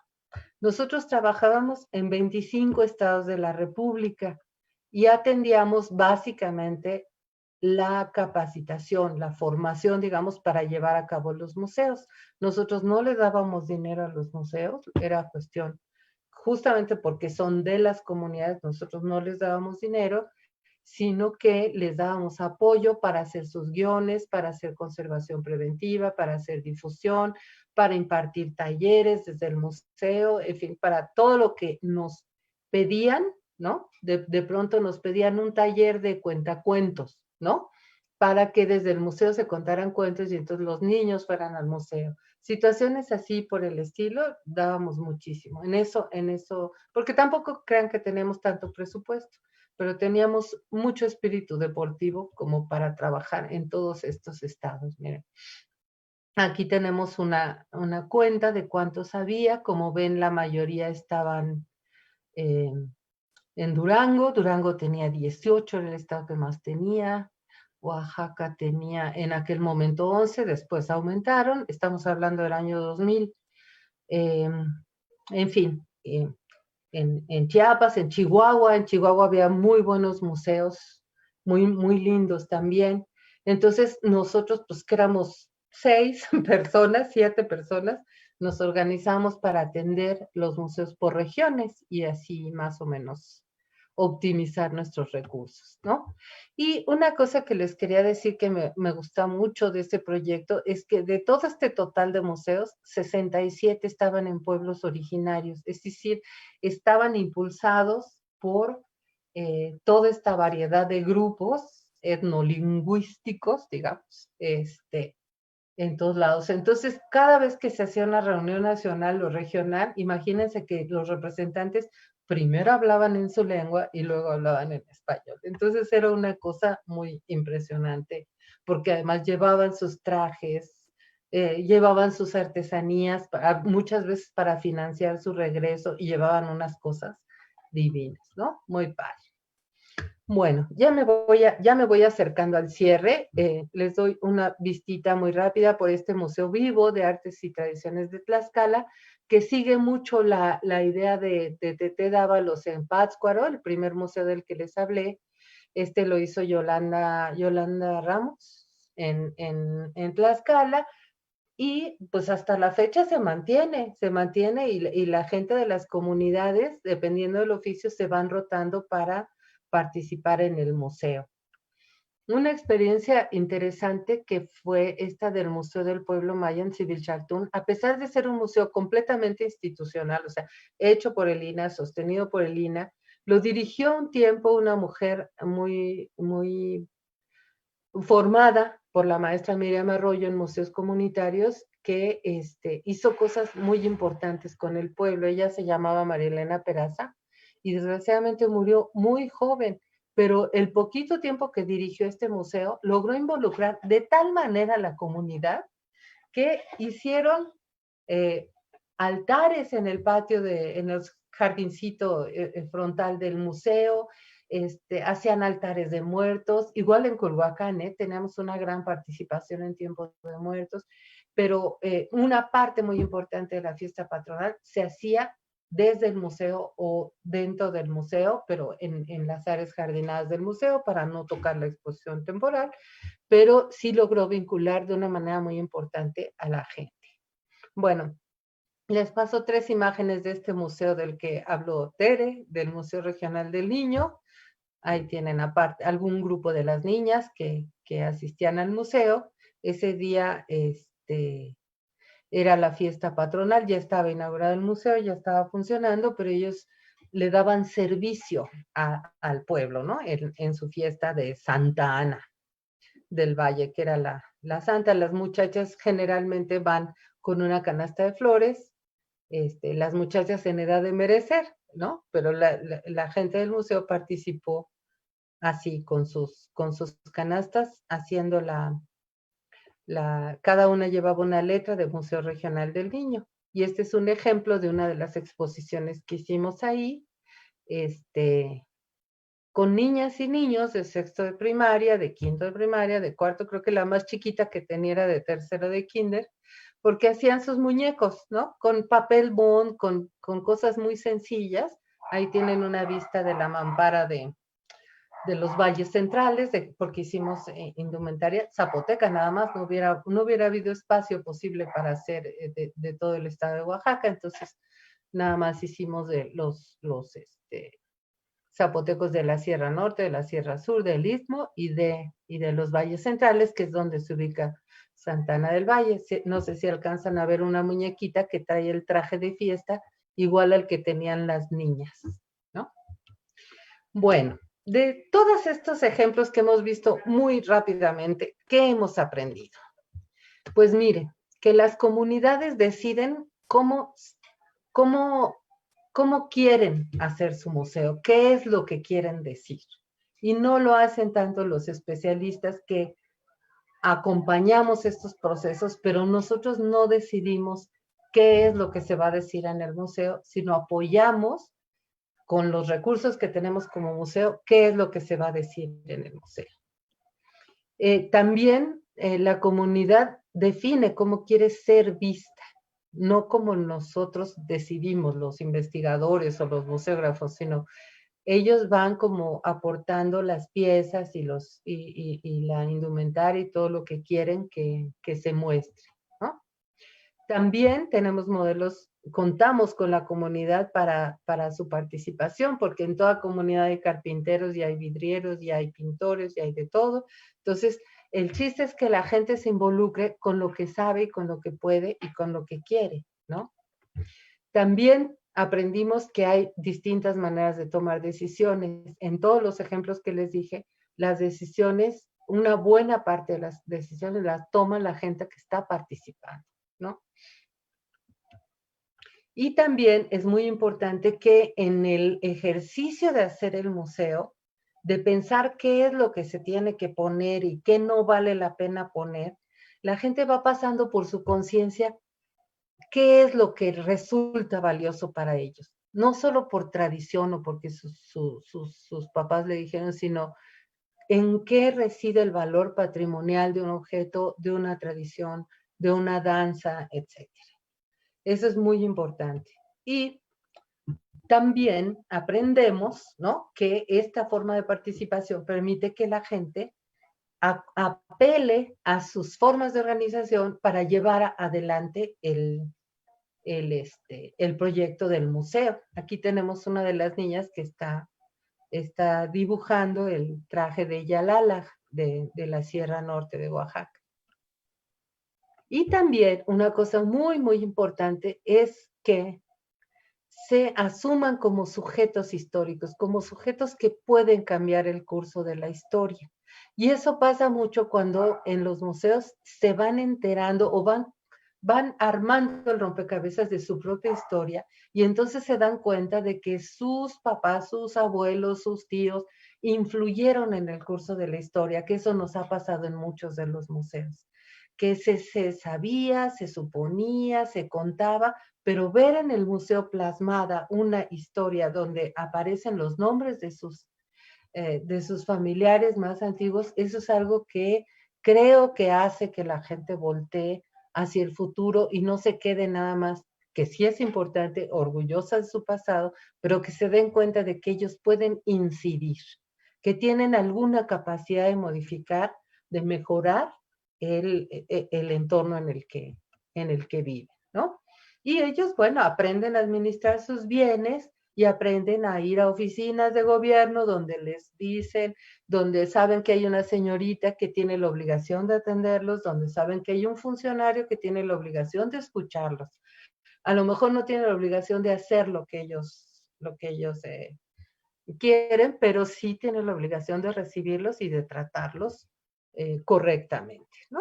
Nosotros trabajábamos en 25 estados de la República y atendíamos básicamente la capacitación, la formación, digamos, para llevar a cabo los museos. Nosotros no le dábamos dinero a los museos, era cuestión, justamente porque son de las comunidades, nosotros no les dábamos dinero, sino que les dábamos apoyo para hacer sus guiones, para hacer conservación preventiva, para hacer difusión, para impartir talleres desde el museo, en fin, para todo lo que nos pedían, ¿no? De pronto nos pedían un taller de cuentacuentos, ¿no? Para que desde el museo se contaran cuentos y entonces los niños fueran al museo. Situaciones así por el estilo, dábamos muchísimo. En eso, porque tampoco crean que tenemos tanto presupuesto, pero teníamos mucho espíritu deportivo como para trabajar en todos estos estados. Miren, aquí tenemos una cuenta de cuántos había. Como ven, la mayoría estaban en Durango. Durango tenía 18, era el estado que más tenía. Oaxaca tenía en aquel momento 11, después aumentaron. Estamos hablando del año 2000. En fin, en Chiapas, en Chihuahua había muy buenos museos, muy lindos también. Entonces nosotros, pues que éramos 6 personas, 7 personas, nos organizamos para atender los museos por regiones y así más o menos optimizar nuestros recursos, ¿no? Y una cosa que les quería decir que me gusta mucho de este proyecto es que de todo este total de museos, 67 estaban en pueblos originarios, es decir, estaban impulsados por toda esta variedad de grupos etnolingüísticos, digamos, en todos lados. Entonces, cada vez que se hacía una reunión nacional o regional, imagínense que los representantes primero hablaban en su lengua y luego hablaban en español. Entonces era una cosa muy impresionante, porque además llevaban sus trajes, llevaban sus artesanías, muchas veces para financiar su regreso, y llevaban unas cosas divinas, ¿no? Muy padre. Bueno, ya me voy acercando al cierre. Les doy una vistita muy rápida por este Museo Vivo de Artes y Tradiciones de Tlaxcala, que sigue mucho la idea de Tete Dávalos en Pátzcuaro, el primer museo del que les hablé. Lo hizo Yolanda Ramos en Tlaxcala, y pues hasta la fecha se mantiene y la gente de las comunidades, dependiendo del oficio, se van rotando para participar en el museo. Una experiencia interesante que fue esta del Museo del Pueblo Maya en Civilchaltún, a pesar de ser un museo completamente institucional, o sea, hecho por el INA, sostenido por el INA, lo dirigió un tiempo una mujer muy formada por la maestra Miriam Arroyo en museos comunitarios, que hizo cosas muy importantes con el pueblo. Ella se llamaba María Elena Peraza y desgraciadamente murió muy joven, pero el poquito tiempo que dirigió este museo logró involucrar de tal manera a la comunidad que hicieron altares en el patio, en el jardincito frontal del museo, hacían altares de muertos. Igual en Culhuacán, tenemos una gran participación en tiempos de muertos, pero una parte muy importante de la fiesta patronal se hacía desde el museo o dentro del museo, pero en las áreas jardinadas del museo para no tocar la exposición temporal, pero sí logró vincular de una manera muy importante a la gente. Bueno, les paso 3 imágenes de este museo del que habló Tere, del Museo Regional del Niño. Ahí tienen aparte algún grupo de las niñas que asistían al museo. Ese día era la fiesta patronal, ya estaba inaugurado el museo, ya estaba funcionando, pero ellos le daban servicio al pueblo, ¿no? En su fiesta de Santa Ana del Valle, que era la santa. Las muchachas generalmente van con una canasta de flores, las muchachas en edad de merecer, ¿no? Pero la gente del museo participó así con sus canastas, haciendo cada una llevaba una letra del Museo Regional del Niño. Y este es un ejemplo de una de las exposiciones que hicimos ahí, con niñas y niños de sexto de primaria, de quinto de primaria, de cuarto, creo que la más chiquita que tenía era de tercero de kinder, porque hacían sus muñecos, ¿no? Con papel bond, con cosas muy sencillas. Ahí tienen una vista de la mampara de los valles centrales, porque hicimos indumentaria zapoteca nada más, no hubiera habido espacio posible para hacer de todo el estado de Oaxaca, entonces nada más hicimos de los zapotecos de la Sierra Norte, de la Sierra Sur, del Istmo y de los valles centrales, que es donde se ubica Santana del Valle. No sé si alcanzan a ver una muñequita que trae el traje de fiesta, igual al que tenían las niñas, ¿no? Bueno, de todos estos ejemplos que hemos visto muy rápidamente, ¿qué hemos aprendido? Pues miren, que las comunidades deciden cómo quieren hacer su museo, qué es lo que quieren decir. Y no lo hacen tanto los especialistas que acompañamos estos procesos, pero nosotros no decidimos qué es lo que se va a decir en el museo, sino apoyamos con los recursos que tenemos como museo, qué es lo que se va a decir en el museo. También la comunidad define cómo quiere ser vista, no como nosotros decidimos, los investigadores o los museógrafos, sino ellos van como aportando las piezas y la indumentaria y todo lo que quieren que se muestre, ¿no? También tenemos modelos, contamos con la comunidad para su participación, porque en toda comunidad hay carpinteros y hay vidrieros y hay pintores y hay de todo. Entonces, el chiste es que la gente se involucre con lo que sabe y con lo que puede y con lo que quiere, ¿no? También aprendimos que hay distintas maneras de tomar decisiones. En todos los ejemplos que les dije, las decisiones, una buena parte de las decisiones las toma la gente que está participando, ¿no? Y también es muy importante que en el ejercicio de hacer el museo, de pensar qué es lo que se tiene que poner y qué no vale la pena poner, la gente va pasando por su conciencia qué es lo que resulta valioso para ellos. No solo por tradición o porque sus papás le dijeron, sino en qué reside el valor patrimonial de un objeto, de una tradición, de una danza, etc. Eso es muy importante. Y también aprendemos, ¿no?, que esta forma de participación permite que la gente apele a sus formas de organización para llevar adelante el proyecto del museo. Aquí tenemos una de las niñas que está dibujando el traje de Yalala de la Sierra Norte de Oaxaca. Y también una cosa muy, muy importante es que se asuman como sujetos históricos, como sujetos que pueden cambiar el curso de la historia. Y eso pasa mucho cuando en los museos se van enterando o van armando el rompecabezas de su propia historia y entonces se dan cuenta de que sus papás, sus abuelos, sus tíos influyeron en el curso de la historia, que eso nos ha pasado en muchos de los museos, que se sabía, se suponía, se contaba, pero ver en el museo plasmada una historia donde aparecen los nombres de sus familiares más antiguos, eso es algo que creo que hace que la gente voltee hacia el futuro y no se quede nada más, que sí es importante, orgullosa de su pasado, pero que se den cuenta de que ellos pueden incidir, que tienen alguna capacidad de modificar, de mejorar el entorno en el que viven, ¿no? Y ellos, bueno, aprenden a administrar sus bienes y aprenden a ir a oficinas de gobierno donde les dicen, donde saben que hay una señorita que tiene la obligación de atenderlos, donde saben que hay un funcionario que tiene la obligación de escucharlos. A lo mejor no tiene la obligación de hacer lo que ellos quieren, pero sí tiene la obligación de recibirlos y de tratarlos correctamente, ¿no?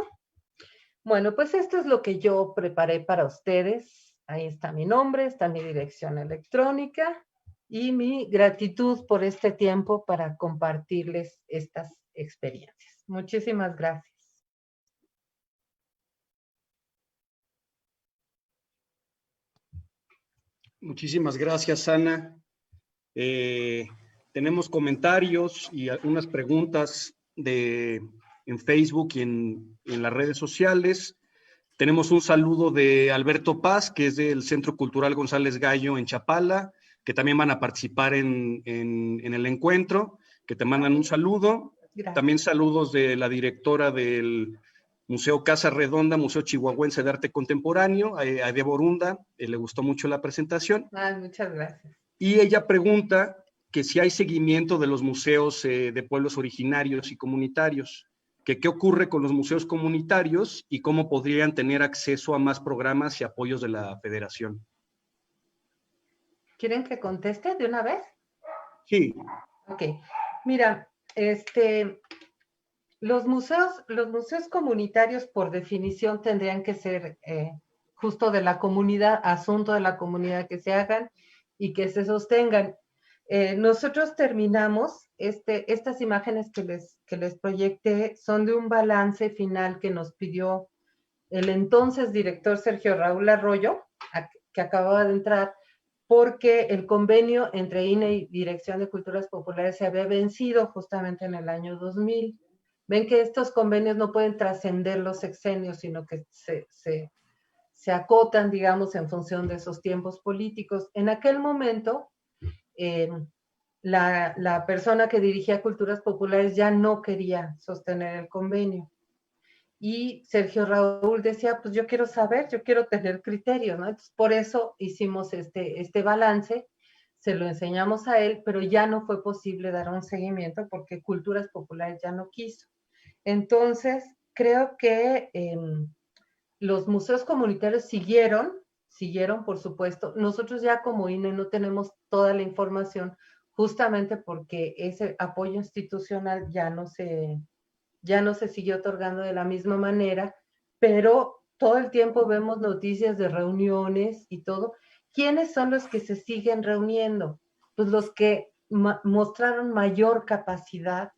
Bueno, pues esto es lo que yo preparé para ustedes. Ahí está mi nombre, está mi dirección electrónica y mi gratitud por este tiempo para compartirles estas experiencias. Muchísimas gracias. Muchísimas gracias, Ana. Tenemos comentarios y algunas preguntas en Facebook y en las redes sociales. Tenemos un saludo de Alberto Paz, que es del Centro Cultural González Gallo en Chapala, que también van a participar en el encuentro. que te mandan un saludo. Gracias. También saludos de la directora del Museo Casa Redonda, Museo Chihuahuense de Arte Contemporáneo, a Debo Orunda, le gustó mucho la presentación. Muchas gracias. Y ella pregunta que si hay seguimiento de los museos de pueblos originarios y comunitarios, que qué ocurre con los museos comunitarios y cómo podrían tener acceso a más programas y apoyos de la Federación. ¿Quieren que conteste de una vez? Sí. Ok. Mira, los museos comunitarios, por definición, tendrían que ser justo de la comunidad, asunto de la comunidad, que se hagan y que se sostengan. Nosotros terminamos, estas imágenes que les proyecté son de un balance final que nos pidió el entonces director Sergio Raúl Arroyo, que acababa de entrar, porque el convenio entre INE y Dirección de Culturas Populares se había vencido justamente en el año 2000. Ven que estos convenios no pueden trascender los sexenios, sino que se acotan, digamos, en función de esos tiempos políticos. En aquel momento, la persona que dirigía Culturas Populares ya no quería sostener el convenio. Y Sergio Raúl decía, pues yo quiero saber, yo quiero tener criterios, ¿no? Entonces, por eso hicimos este balance, se lo enseñamos a él, pero ya no fue posible dar un seguimiento porque Culturas Populares ya no quiso. Entonces, creo que los museos comunitarios siguieron, por supuesto. Nosotros ya como INE no tenemos toda la información, justamente porque ese apoyo institucional ya no se siguió otorgando de la misma manera, pero todo el tiempo vemos noticias de reuniones y todo. ¿Quiénes son los que se siguen reuniendo? Pues los que mostraron mayor capacidad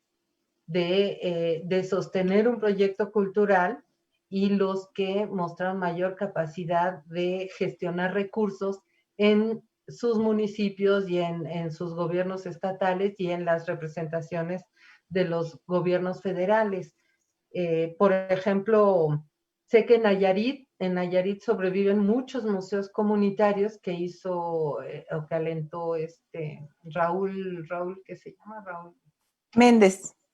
de sostener un proyecto cultural y los que mostraron mayor capacidad de gestionar recursos en sus municipios y en sus gobiernos estatales y en las representaciones de los gobiernos federales. Por ejemplo, sé que en Nayarit sobreviven muchos museos comunitarios que hizo o que alentó Raúl, ¿qué se llama?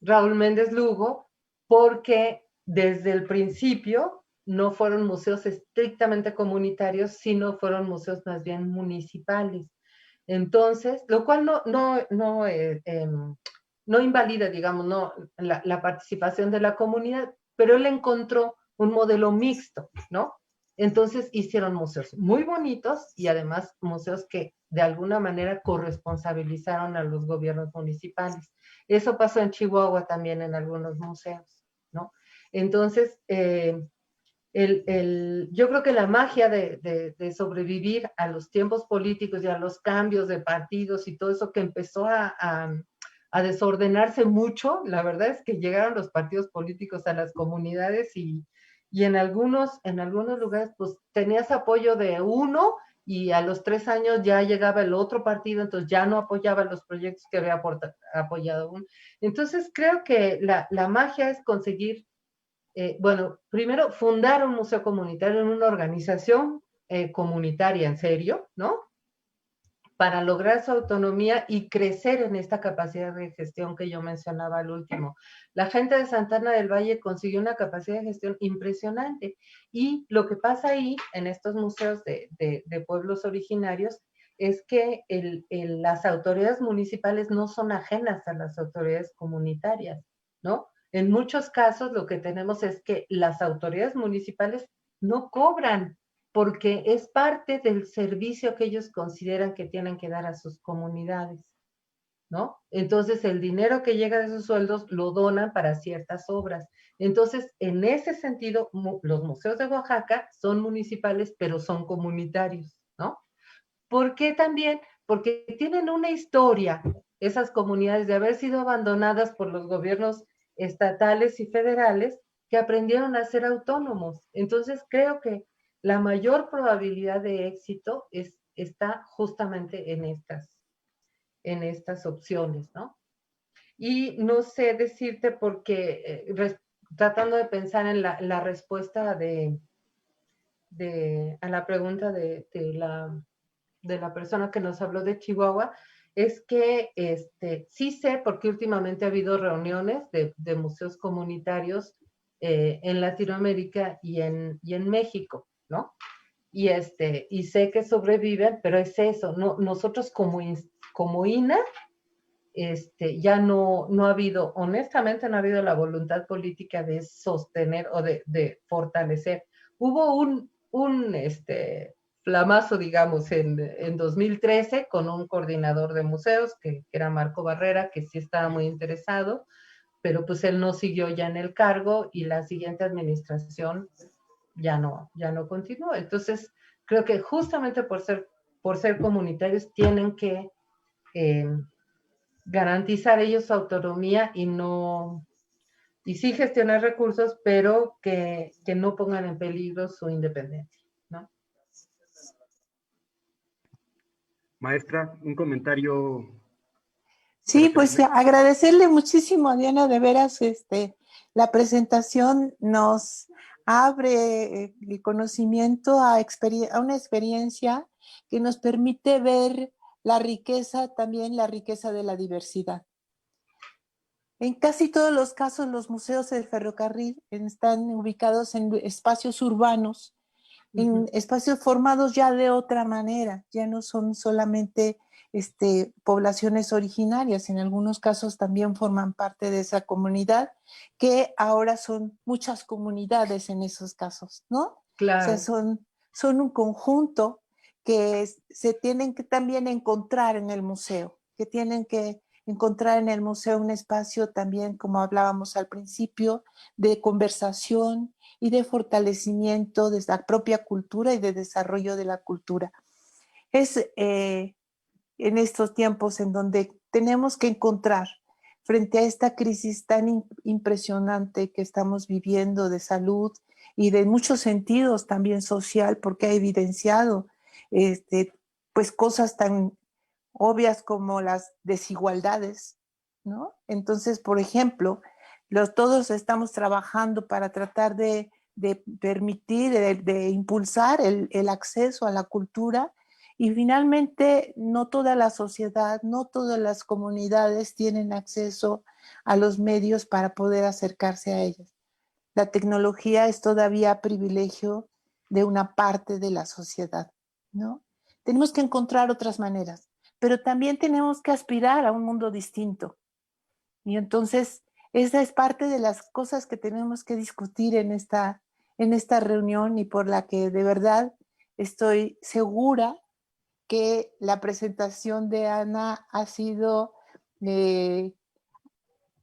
Raúl Méndez Lugo, porque desde el principio no fueron museos estrictamente comunitarios, sino fueron museos más bien municipales. Entonces, lo cual no invalida, digamos, la participación de la comunidad, pero él encontró un modelo mixto, ¿no? Entonces hicieron museos muy bonitos y además museos que de alguna manera corresponsabilizaron a los gobiernos municipales. Eso pasó en Chihuahua también en algunos museos, ¿no? Entonces, yo creo que la magia de sobrevivir a los tiempos políticos y a los cambios de partidos y todo eso que empezó a desordenarse mucho, la verdad es que llegaron los partidos políticos a las comunidades y en algunos lugares pues tenías apoyo de uno y a los 3 años ya llegaba el otro partido, entonces ya no apoyaba los proyectos que había apoyado uno. Entonces creo que la magia es conseguir, bueno, primero fundar un museo comunitario en una organización comunitaria en serio, ¿no? Para lograr su autonomía y crecer en esta capacidad de gestión que yo mencionaba al último. La gente de Santana del Valle consiguió una capacidad de gestión impresionante y lo que pasa ahí en estos museos de pueblos originarios es que las autoridades municipales no son ajenas a las autoridades comunitarias, ¿no? En muchos casos lo que tenemos es que las autoridades municipales no cobran porque es parte del servicio que ellos consideran que tienen que dar a sus comunidades, ¿no? Entonces, el dinero que llega de esos sueldos lo donan para ciertas obras. Entonces, en ese sentido, los museos de Oaxaca son municipales, pero son comunitarios, ¿no? ¿Por qué también? Porque tienen una historia, esas comunidades, de haber sido abandonadas por los gobiernos estatales y federales que aprendieron a ser autónomos. Entonces, creo que la mayor probabilidad de éxito está justamente en estas opciones, ¿no? Y no sé decirte porque, tratando de pensar en la respuesta a la pregunta de la persona que nos habló de Chihuahua, es que sí sé, porque últimamente ha habido reuniones de museos comunitarios en Latinoamérica y en México, ¿no? Y sé que sobreviven, pero es eso, no, nosotros como INA, ya no ha habido, honestamente no ha habido la voluntad política de sostener o de fortalecer. Hubo un flamazo, digamos, en 2013 con un coordinador de museos, que era Marco Barrera, que sí estaba muy interesado, pero pues él no siguió ya en el cargo y la siguiente administración ya no continuó. Entonces, creo que justamente por ser comunitarios tienen que eh, garantizar ellos su autonomía y no, y sí gestionar recursos, pero que no pongan en peligro su independencia, ¿no? Maestra, un comentario Sí, para pues terminar. agradecerle muchísimo a Diana, de veras, la presentación nos abre el conocimiento a una experiencia que nos permite ver la riqueza, también la riqueza de la diversidad. En casi todos los casos, los museos del ferrocarril están ubicados en espacios urbanos, en espacios formados ya de otra manera, ya no son solamente poblaciones originarias, en algunos casos también forman parte de esa comunidad, que ahora son muchas comunidades en esos casos, ¿no? O sea, Claro. son un conjunto que se tienen que también encontrar en el museo, que tienen que encontrar en el museo un espacio también, como hablábamos al principio, de conversación y de fortalecimiento de la propia cultura y de desarrollo de la cultura. Es en estos tiempos en donde tenemos que encontrar, frente a esta crisis tan impresionante que estamos viviendo de salud y de muchos sentidos también social, porque ha evidenciado pues cosas tan obvias como las desigualdades, ¿no? Entonces, por ejemplo, todos estamos trabajando para tratar de permitir, de impulsar el acceso a la cultura, y finalmente no toda la sociedad, no todas las comunidades tienen acceso a los medios para poder acercarse a ellas. La tecnología es todavía privilegio de una parte de la sociedad, ¿no? Tenemos que encontrar otras maneras, pero también tenemos que aspirar a un mundo distinto. Y entonces, esa es parte de las cosas que tenemos que discutir en esta reunión, y por la que de verdad estoy segura que la presentación de Ana ha sido eh,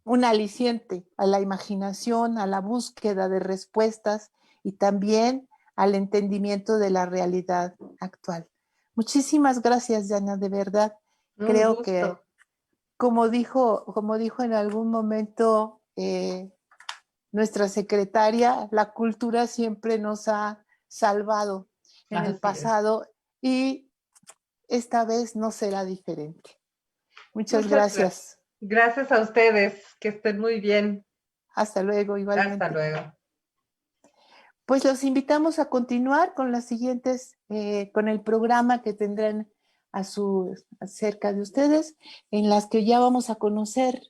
un aliciente a la imaginación, a la búsqueda de respuestas y también al entendimiento de la realidad actual. Muchísimas gracias, Diana, de verdad. Un Creo que, gusto. como dijo en algún momento nuestra secretaria, la cultura siempre nos ha salvado en el Así es. pasado, y esta vez no será diferente. Muchas Muchas gracias. gracias. Gracias a ustedes. Que estén muy bien. Hasta luego, Hasta igualmente. luego. Pues los invitamos a continuar con las siguientes, con el programa que tendrán acerca de ustedes, en las que ya vamos a conocer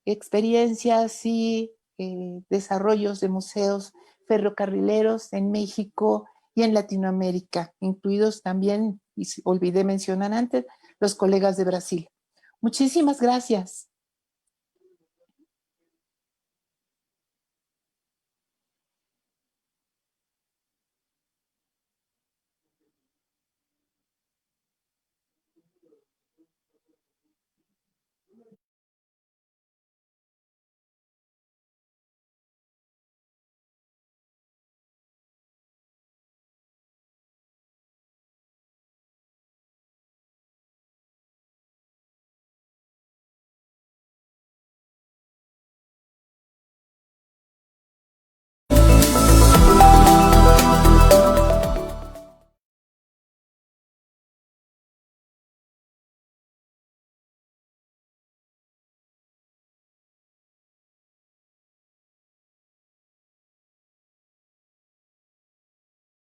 experiencias y desarrollos de museos ferrocarrileros en México y en Latinoamérica, incluidos también, y olvidé mencionar antes, los colegas de Brasil. Muchísimas gracias.